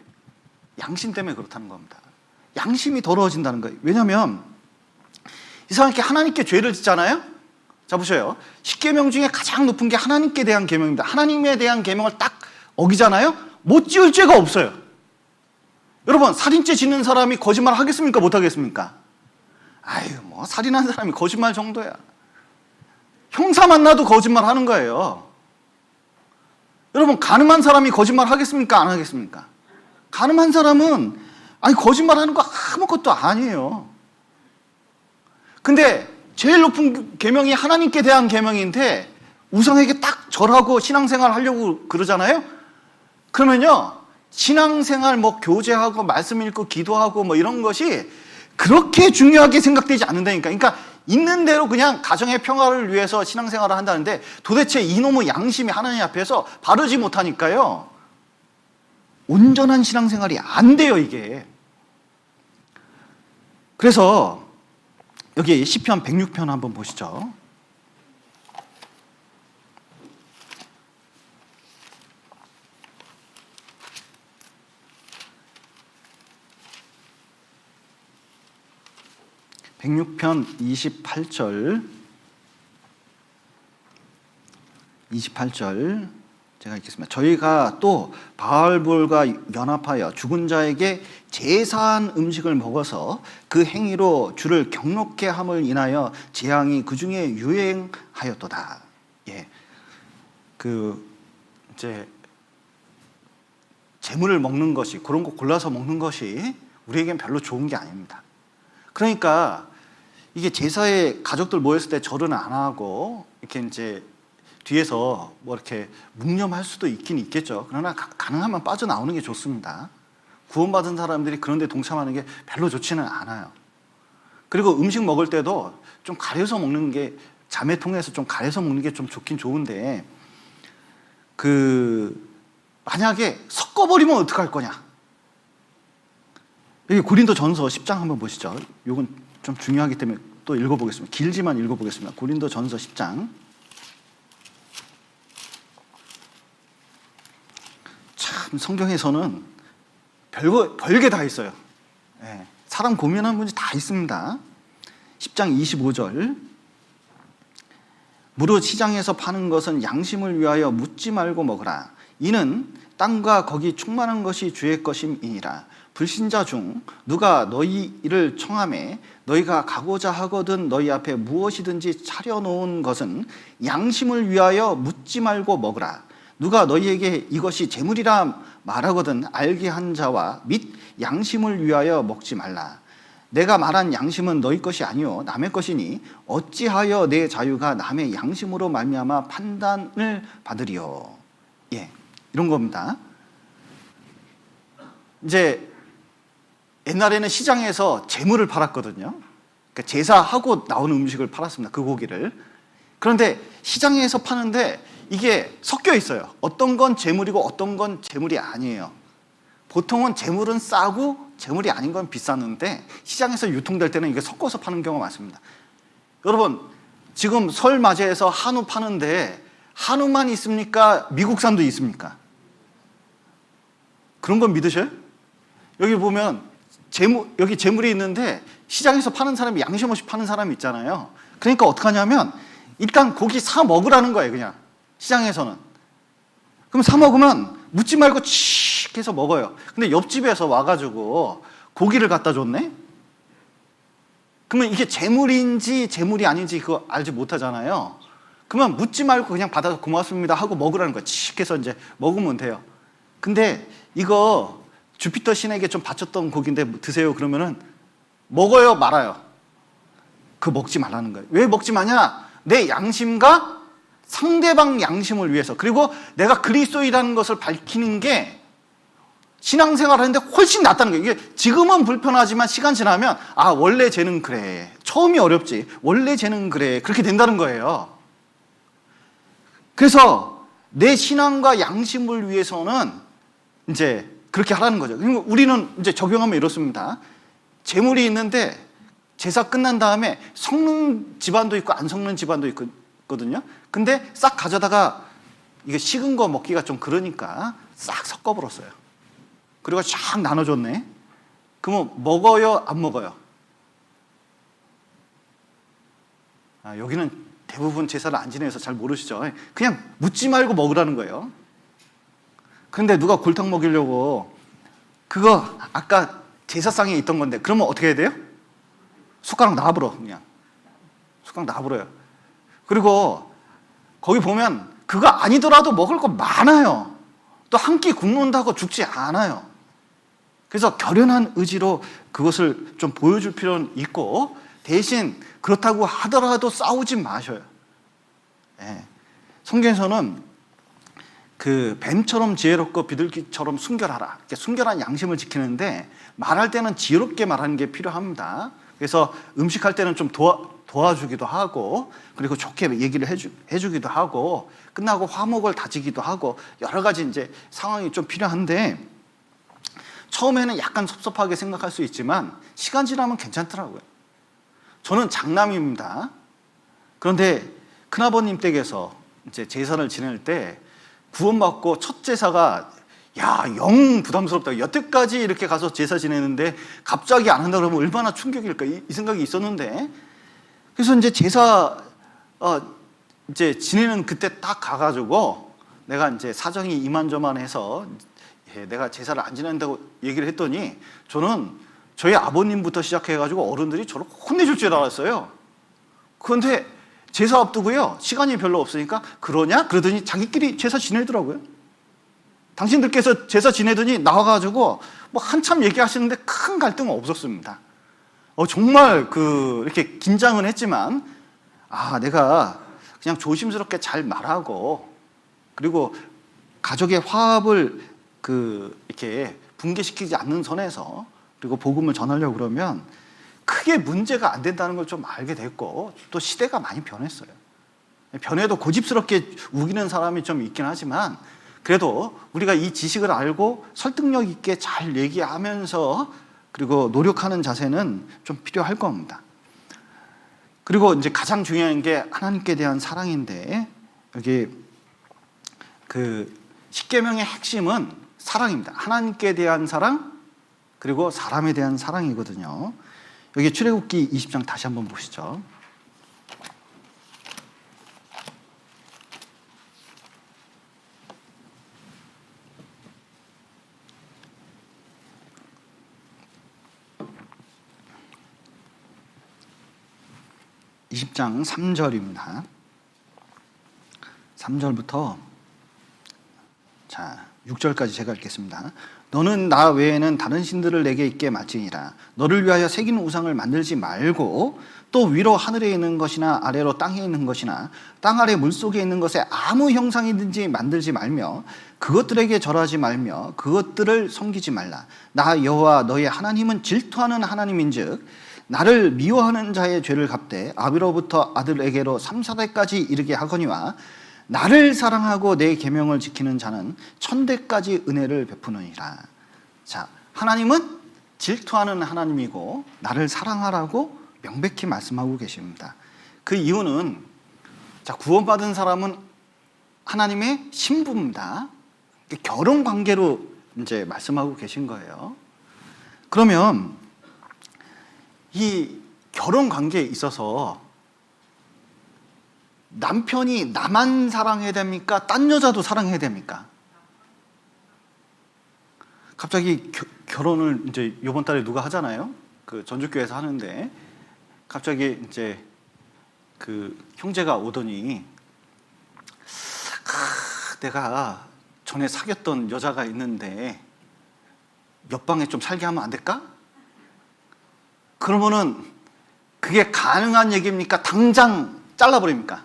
양심 때문에 그렇다는 겁니다. 양심이 더러워진다는 거예요. 왜냐하면 이 사람이 하나님께 죄를 짓잖아요. 자, 보세요. 10계명 중에 가장 높은 게 하나님께 대한 계명입니다. 하나님에 대한 계명을 딱 어기잖아요. 못 지을 죄가 없어요. 여러분, 살인죄 짓는 사람이 거짓말 하겠습니까? 못 하겠습니까? 아유, 뭐 살인한 사람이 거짓말 정도야. 형사 만나도 거짓말 하는 거예요. 여러분, 가늠한 사람이 거짓말 하겠습니까? 안 하겠습니까? 가늠한 사람은 거짓말 하는 거 아무것도 아니에요. 근데 제일 높은 계명이 하나님께 대한 계명인데 우상에게 딱 절하고 신앙생활 하려고 그러잖아요. 그러면요, 신앙생활 뭐 교제하고 말씀 읽고 기도하고 뭐 이런 것이 그렇게 중요하게 생각되지 않는다니까. 그러니까 있는 대로 그냥 가정의 평화를 위해서 신앙생활을 한다는데 도대체 이놈의 양심이 하나님 앞에서 바르지 못하니까요, 온전한 신앙생활이 안 돼요, 이게. 그래서 여기 시편 106편 한번 보시죠. (106편) 28절 제가 읽겠습니다. 저희가 또 바알볼과 연합하여 죽은 자에게 제사한 음식을 먹어서 그 행위로 주를 경록케 함을 인하여 재앙이 그 중에 유행하였도다. 예, 이제 재물을 먹는 것이, 그런 거 골라서 먹는 것이 우리에겐 별로 좋은 게 아닙니다. 그러니까 이게 제사에 가족들 모였을 때 절은 안 하고 이렇게 이제 뒤에서 뭐 이렇게 묵념할 수도 있긴 있겠죠. 그러나 가능하면 빠져나오는 게 좋습니다. 구원받은 사람들이 그런 데 동참하는 게 별로 좋지는 않아요. 그리고 음식 먹을 때도 좀 가려서 먹는 게, 자매 통해서 좀 가려서 먹는 게 좀 좋긴 좋은데, 만약에 섞어버리면 어떡할 거냐. 여기 고린도전서 10장 한번 보시죠. 이건 좀 중요하기 때문에 또 읽어보겠습니다. 길지만 읽어보겠습니다. 고린도전서 10장. 참 성경에서는 별게 다 있어요. 예, 사람 고민하는 문제 다 있습니다. 10장 25절. 무릇 시장에서 파는 것은 양심을 위하여 묻지 말고 먹으라. 이는 땅과 거기 충만한 것이 주의 것임이니라. 불신자 중 누가 너희를 청하매 너희가 가고자 하거든 너희 앞에 무엇이든지 차려놓은 것은 양심을 위하여 묻지 말고 먹으라. 누가 너희에게 이것이 재물이라 말하거든 알게 한 자와 및 양심을 위하여 먹지 말라. 내가 말한 양심은 너희 것이 아니요 남의 것이니 어찌하여 내 자유가 남의 양심으로 말미암아 판단을 받으리요. 예, 이런 겁니다. 이제 옛날에는 시장에서 재물을 팔았거든요. 그러니까 제사하고 나오는 음식을 팔았습니다. 그 고기를. 그런데 시장에서 파는데 이게 섞여 있어요. 어떤 건 재물이고 어떤 건 재물이 아니에요. 보통은 재물은 싸고 재물이 아닌 건 비쌌는데 시장에서 유통될 때는 이게 섞어서 파는 경우가 많습니다. 여러분, 지금 설 맞이해서 한우 파는데 한우만 있습니까? 미국산도 있습니까? 그런 건 믿으셔요? 여기 보면 여기 재물이 있는데 시장에서 파는 사람이 양심 없이 파는 사람이 있잖아요. 그러니까 어떡하냐면 일단 고기 사 먹으라는 거예요, 그냥. 시장에서는. 그럼 사 먹으면 묻지 말고 칙 해서 먹어요. 근데 옆집에서 와가지고 고기를 갖다 줬네? 그러면 이게 재물인지 재물이 아닌지 그거 알지 못하잖아요. 그러면 묻지 말고 그냥 받아서 고맙습니다 하고 먹으라는 거야. 칙 해서 이제 먹으면 돼요. 근데 이거 주피터 신에게 좀 바쳤던 고기인데 드세요 그러면은 먹어요 말아요? 그거 먹지 말라는 거예요. 왜 먹지 마냐? 내 양심과 상대방 양심을 위해서, 그리고 내가 그리스도이라는 것을 밝히는 게 신앙생활 하는데 훨씬 낫다는 거예요. 이게 지금은 불편하지만 시간 지나면 아 원래 쟤는 그래. 처음이 어렵지. 원래 쟤는 그래. 그렇게 된다는 거예요. 그래서 내 신앙과 양심을 위해서는 이제 그렇게 하라는 거죠. 그리고 우리는 이제 적용하면 이렇습니다. 재물이 있는데 제사 끝난 다음에 섞는 집안도 있고 안 섞는 집안도 있거든요. 근데 싹 가져다가 이게 식은 거 먹기가 좀 그러니까 싹 섞어버렸어요. 그리고 쫙 나눠줬네. 그러면 먹어요? 안 먹어요? 여기는 대부분 제사를 안 지내서 잘 모르시죠? 그냥 묻지 말고 먹으라는 거예요. 그런데 누가 골탕 먹이려고 그거 아까 제사상에 있던 건데 그러면 어떻게 해야 돼요? 숟가락 놔버려. 그냥 숟가락 놔버려요. 그리고 거기 보면 그거 아니더라도 먹을 거 많아요. 또 한 끼 굶는다고 죽지 않아요. 그래서 결연한 의지로 그것을 좀 보여줄 필요는 있고, 대신 그렇다고 하더라도 싸우지 마셔요. 예. 성경에서는 그 뱀처럼 지혜롭고 비둘기처럼 순결하라, 이렇게 순결한 양심을 지키는데 말할 때는 지혜롭게 말하는 게 필요합니다. 그래서 음식할 때는 좀 도와주기도 하고, 그리고 좋게 얘기를 해주기도 하고, 끝나고 화목을 다지기도 하고, 여러 가지 이제 상황이 좀 필요한데, 처음에는 약간 섭섭하게 생각할 수 있지만 시간 지나면 괜찮더라고요. 저는 장남입니다. 그런데 큰아버님 댁에서 이제 제사를 지낼 때 구원받고 첫 제사가 영 부담스럽다. 여태까지 이렇게 가서 제사 지내는데 갑자기 안 한다 그러면 얼마나 충격일까, 이 생각이 있었는데, 그래서 이제 제사 이제 지내는 그때 딱 가가지고 내가 이제 사정이 이만저만해서 내가 제사를 안 지낸다고 얘기를 했더니 저는 저희 아버님부터 시작해가지고 어른들이 저를 혼내줄 줄 알았어요. 그런데 제사 앞두고요, 시간이 별로 없으니까 그러냐? 그러더니 자기끼리 제사 지내더라고요. 당신들께서 제사 지내더니 나와가지고 뭐 한참 얘기하시는데 큰 갈등은 없었습니다. 정말 이렇게 긴장은 했지만 내가 그냥 조심스럽게 잘 말하고, 그리고 가족의 화합을 이렇게 붕괴시키지 않는 선에서, 그리고 복음을 전하려고 그러면 크게 문제가 안 된다는 걸 좀 알게 됐고, 또 시대가 많이 변했어요. 변해도 고집스럽게 우기는 사람이 좀 있긴 하지만, 그래도 우리가 이 지식을 알고 설득력 있게 잘 얘기하면서 그리고 노력하는 자세는 좀 필요할 겁니다. 그리고 이제 가장 중요한 게 하나님께 대한 사랑인데, 여기 십계명의 핵심은 사랑입니다. 하나님께 대한 사랑, 그리고 사람에 대한 사랑이거든요. 여기 출애굽기 20장 다시 한번 보시죠. (20장) 3절입니다. 3절부터 6절까지 제가 읽겠습니다. 너는 나 외에는 다른 신들을 내게 있게 마치니라. 너를 위하여 새긴 우상을 만들지 말고, 또 위로 하늘에 있는 것이나 아래로 땅에 있는 것이나 땅 아래 물속에 있는 것에 아무 형상이든지 만들지 말며 그것들에게 절하지 말며 그것들을 섬기지 말라. 나 여호와 너의 하나님은 질투하는 하나님인즉 나를 미워하는 자의 죄를 갚되 아비로부터 아들에게로 3,4대까지 이르게 하거니와 나를 사랑하고 내 계명을 지키는 자는 1,000대까지 은혜를 베푸느니라. 자, 하나님은 질투하는 하나님이고 나를 사랑하라고 명백히 말씀하고 계십니다. 그 이유는, 구원받은 사람은 하나님의 신부입니다. 결혼 관계로 이제 말씀하고 계신 거예요. 그러면 이 결혼 관계에 있어서 남편이 나만 사랑해야 됩니까? 딴 여자도 사랑해야 됩니까? 갑자기 결혼을 이제 이번 달에 누가 하잖아요. 전주교회에서 하는데 갑자기 이제 형제가 오더니 내가 전에 사귀었던 여자가 있는데 옆방에 좀 살게 하면 안 될까? 그러면은 그게 가능한 얘기입니까? 당장 잘라버립니까?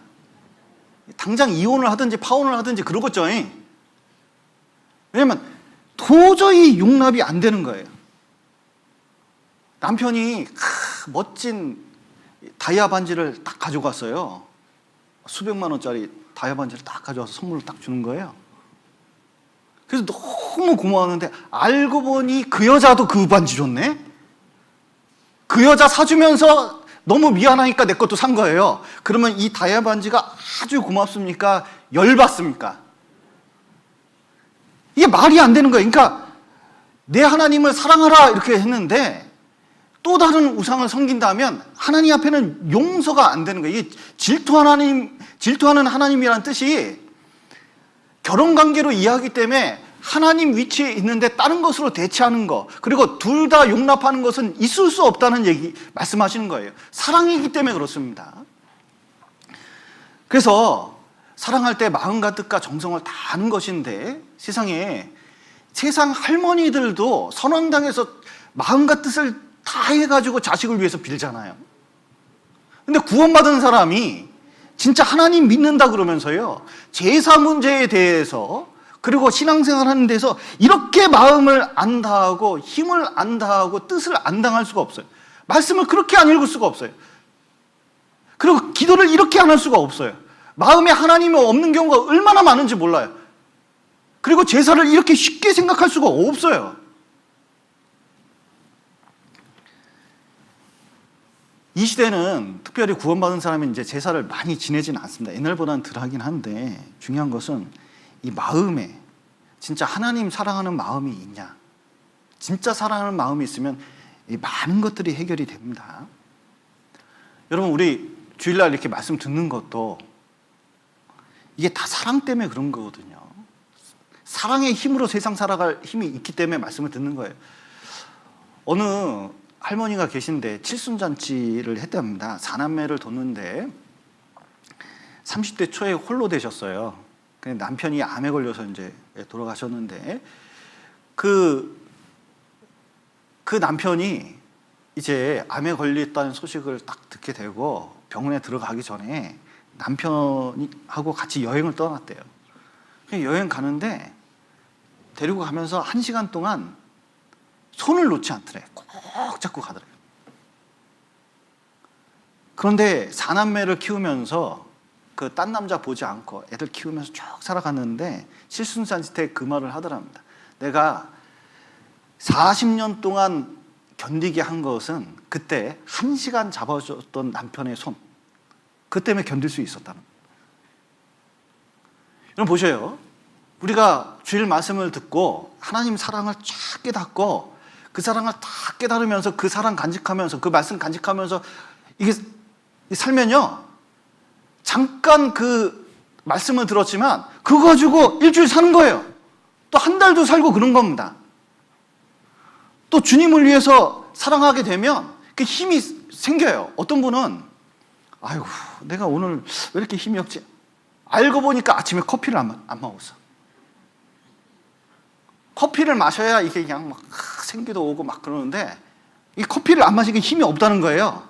당장 이혼을 하든지 파혼을 하든지 그러겠죠. 왜냐면 도저히 용납이 안 되는 거예요. 남편이 멋진 다이아 반지를 딱 가져갔어요. 수백만 원짜리 다이아 반지를 딱 가져와서 선물로 딱 주는 거예요. 그래서 너무 고마웠는데 알고 보니 그 여자도 그 반지 줬네? 그 여자 사주면서 너무 미안하니까 내 것도 산 거예요. 그러면 이 다이아 반지가 아주 고맙습니까? 열받습니까? 이게 말이 안 되는 거예요. 그러니까 내 하나님을 사랑하라 이렇게 했는데 또 다른 우상을 섬긴다면 하나님 앞에는 용서가 안 되는 거예요. 이게 질투하는 하나님이라는 뜻이 결혼관계로 이해하기 때문에 하나님 위치에 있는데 다른 것으로 대체하는 거, 그리고 둘 다 용납하는 것은 있을 수 없다는 얘기 말씀하시는 거예요. 사랑이기 때문에 그렇습니다. 그래서 사랑할 때 마음과 뜻과 정성을 다 하는 것인데 세상 할머니들도 선왕당에서 마음과 뜻을 다 해가지고 자식을 위해서 빌잖아요. 근데 구원받은 사람이 진짜 하나님 믿는다 그러면서요, 제사 문제에 대해서 그리고 신앙생활 하는 데서 이렇게 마음을 안 다하고 힘을 안 다하고 뜻을 안 당할 수가 없어요. 말씀을 그렇게 안 읽을 수가 없어요. 그리고 기도를 이렇게 안 할 수가 없어요. 마음에 하나님이 없는 경우가 얼마나 많은지 몰라요. 그리고 제사를 이렇게 쉽게 생각할 수가 없어요. 이 시대는 특별히 구원받은 사람이 이제 제사를 많이 지내지는 않습니다. 옛날보다는 덜 하긴 한데 중요한 것은 이 마음에 진짜 하나님 사랑하는 마음이 있냐. 진짜 사랑하는 마음이 있으면 이 많은 것들이 해결이 됩니다. 여러분, 우리 주일날 이렇게 말씀 듣는 것도 이게 다 사랑 때문에 그런 거거든요. 사랑의 힘으로 세상 살아갈 힘이 있기 때문에 말씀을 듣는 거예요. 어느 할머니가 계신데 칠순잔치를 했답니다. 4남매를 뒀는데 30대 초에 홀로 되셨어요. 남편이 암에 걸려서 이제 돌아가셨는데 그 남편이 이제 암에 걸렸다는 소식을 딱 듣게 되고 병원에 들어가기 전에 남편하고 같이 여행을 떠났대요. 여행 가는데 데리고 가면서 1시간 동안 손을 놓지 않더래. 꼭 잡고 가더래요. 그런데 4남매를 키우면서 그 딴 남자 보지 않고 애들 키우면서 쭉 살아갔는데 칠순잔치 때 그 말을 하더랍니다. 내가 40년 동안 견디게 한 것은 그때 1시간 잡아줬던 남편의 손, 그 때문에 견딜 수 있었다는 거예요. 여러분 보셔요. 우리가 주일 말씀을 듣고 하나님 사랑을 쫙 깨닫고 그 사랑을 다 깨달으면서 그 사랑 간직하면서 그 말씀 간직하면서 이게 살면요, 잠깐 그 말씀을 들었지만 그거 가지고 일주일 사는 거예요. 또 한 달도 살고 그런 겁니다. 또 주님을 위해서 사랑하게 되면 그 힘이 생겨요. 어떤 분은 아이고 내가 오늘 왜 이렇게 힘이 없지? 알고 보니까 아침에 커피를 안 먹었어. 커피를 마셔야 이게 그냥 막 생기도 오고 막 그러는데 이 커피를 안 마시기 힘이 없다는 거예요.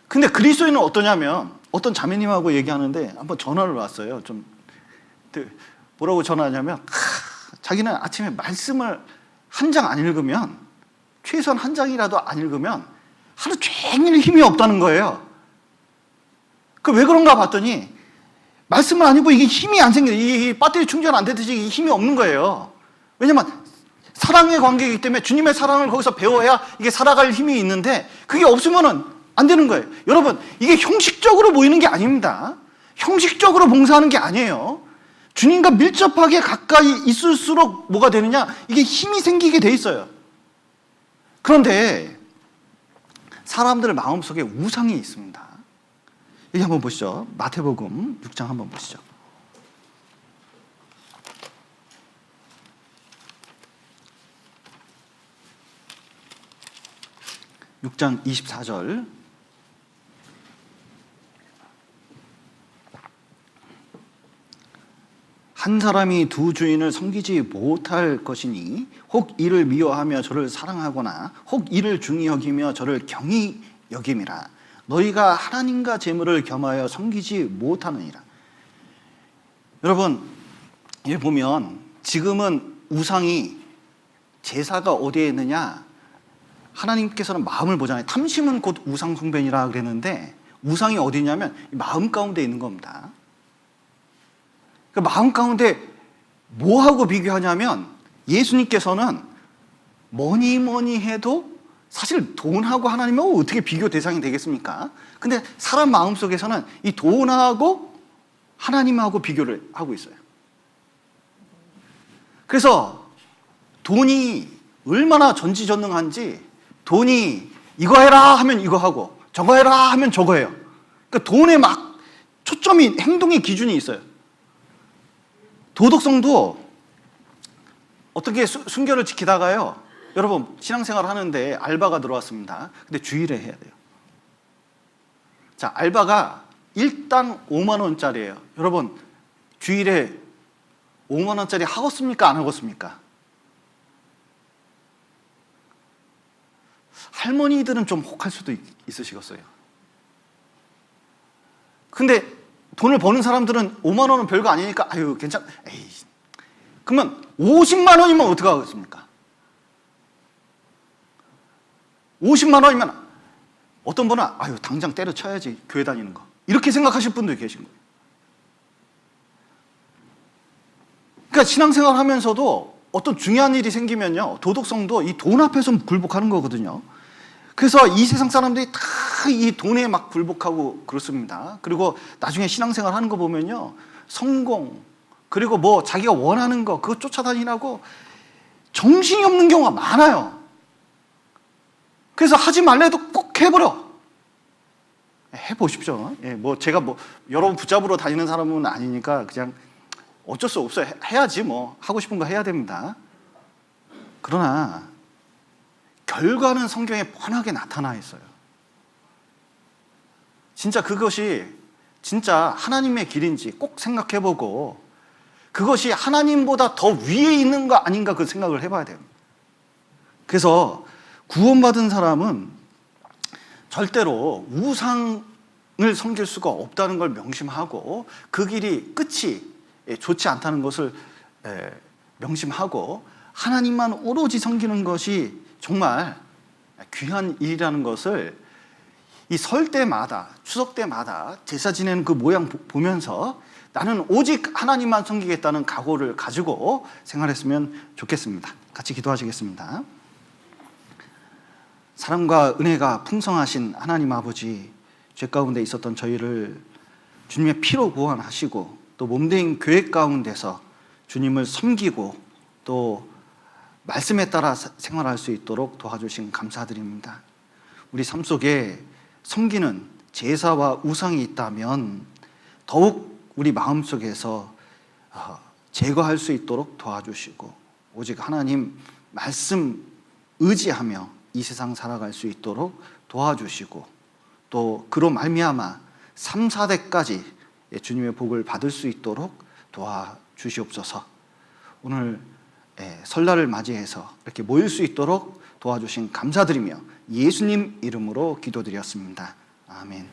근데 그리스도인은 어떠냐면 어떤 자매님하고 얘기하는데 한번 전화를 왔어요. 좀 뭐라고 전화하냐면 자기는 아침에 말씀을 한 장 안 읽으면, 최소한 한 장이라도 안 읽으면 하루 종일 힘이 없다는 거예요. 그 왜 그런가 봤더니 말씀을 안 읽고 이게 힘이 안 생겨요. 이 배터리 충전 안 되듯이 힘이 없는 거예요. 왜냐면 사랑의 관계이기 때문에 주님의 사랑을 거기서 배워야 이게 살아갈 힘이 있는데 그게 없으면은 안 되는 거예요. 여러분, 이게 형식적으로 모이는 게 아닙니다. 형식적으로 봉사하는 게 아니에요. 주님과 밀접하게 가까이 있을수록 뭐가 되느냐? 이게 힘이 생기게 돼 있어요. 그런데 사람들 마음속에 우상이 있습니다. 여기 한번 보시죠. 마태복음 6장 한번 보시죠. 6장 24절. 한 사람이 두 주인을 섬기지 못할 것이니 혹 이를 미워하며 저를 사랑하거나 혹 이를 중히 여기며 저를 경히 여김이라. 너희가 하나님과 재물을 겸하여 섬기지 못하느니라. 여러분, 여기 보면 지금은 우상이, 제사가 어디에 있느냐? 하나님께서는 마음을 보잖아요. 탐심은 곧 우상 숭배니라 그랬는데 우상이 어디 있냐면 마음 가운데 있는 겁니다. 그 마음 가운데 뭐하고 비교하냐면 예수님께서는 뭐니 해도 사실 돈하고 하나님은 어떻게 비교 대상이 되겠습니까? 근데 사람 마음속에서는 이 돈하고 하나님하고 비교를 하고 있어요. 그래서 돈이 얼마나 전지전능한지, 돈이 이거 해라 하면 이거 하고 저거 해라 하면 저거 해요. 그러니까 돈에 막 초점이, 행동의 기준이 있어요. 도덕성도 어떻게 순결을 지키다가요, 여러분 신앙생활 하는데 알바가 들어왔습니다. 근데 주일에 해야 돼요. 자, 알바가 일당 5만 원짜리예요. 여러분 주일에 5만 원짜리 하겠습니까? 안 하겠습니까? 할머니들은 좀 혹할 수도 있으시겠어요. 근데 돈을 버는 사람들은 5만 원은 별거 아니니까 아유 에이, 그러면 50만 원이면 어떻게 하겠습니까? 50만 원이면 어떤 분은 아유 당장 때려쳐야지, 교회 다니는 거, 이렇게 생각하실 분도 계신 거예요. 그러니까 신앙생활 하면서도 어떤 중요한 일이 생기면요, 도덕성도 이 돈 앞에서 굴복하는 거거든요. 그래서 이 세상 사람들이 다 이 돈에 막 굴복하고 그렇습니다. 그리고 나중에 신앙생활 하는 거 보면요, 성공, 그리고 뭐 자기가 원하는 거 그거 쫓아다니라고 정신이 없는 경우가 많아요. 그래서 하지 말래도 꼭 해버려. 해보십시오. 예, 뭐 제가 뭐 여러분 붙잡으러 다니는 사람은 아니니까 그냥 어쩔 수 없어요. 해야지 뭐. 하고 싶은 거 해야 됩니다. 그러나 결과는 성경에 뻔하게 나타나 있어요. 진짜 그것이 진짜 하나님의 길인지 꼭 생각해보고 그것이 하나님보다 더 위에 있는 거 아닌가 그 생각을 해봐야 돼요. 그래서 구원받은 사람은 절대로 우상을 섬길 수가 없다는 걸 명심하고 그 길이 끝이 좋지 않다는 것을 명심하고 하나님만 오로지 섬기는 것이 정말 귀한 일이라는 것을 이 설 때마다, 추석 때마다 제사 지내는 그 모양 보면서 나는 오직 하나님만 섬기겠다는 각오를 가지고 생활했으면 좋겠습니다. 같이 기도하시겠습니다. 사랑과 은혜가 풍성하신 하나님 아버지, 죄 가운데 있었던 저희를 주님의 피로 구원하시고 또 몸된 교회 가운데서 주님을 섬기고 또 말씀에 따라 생활할 수 있도록 도와주신 감사드립니다. 우리 삶 속에 섬기는 제사와 우상이 있다면 더욱 우리 마음속에서 제거할 수 있도록 도와주시고 오직 하나님 말씀 의지하며 이 세상 살아갈 수 있도록 도와주시고 또 그로 말미암아 3, 4대까지 주님의 복을 받을 수 있도록 도와주시옵소서. 오늘 설날을 맞이해서 이렇게 모일 수 있도록 도와주신 감사드리며 예수님 이름으로 기도드렸습니다. 아멘.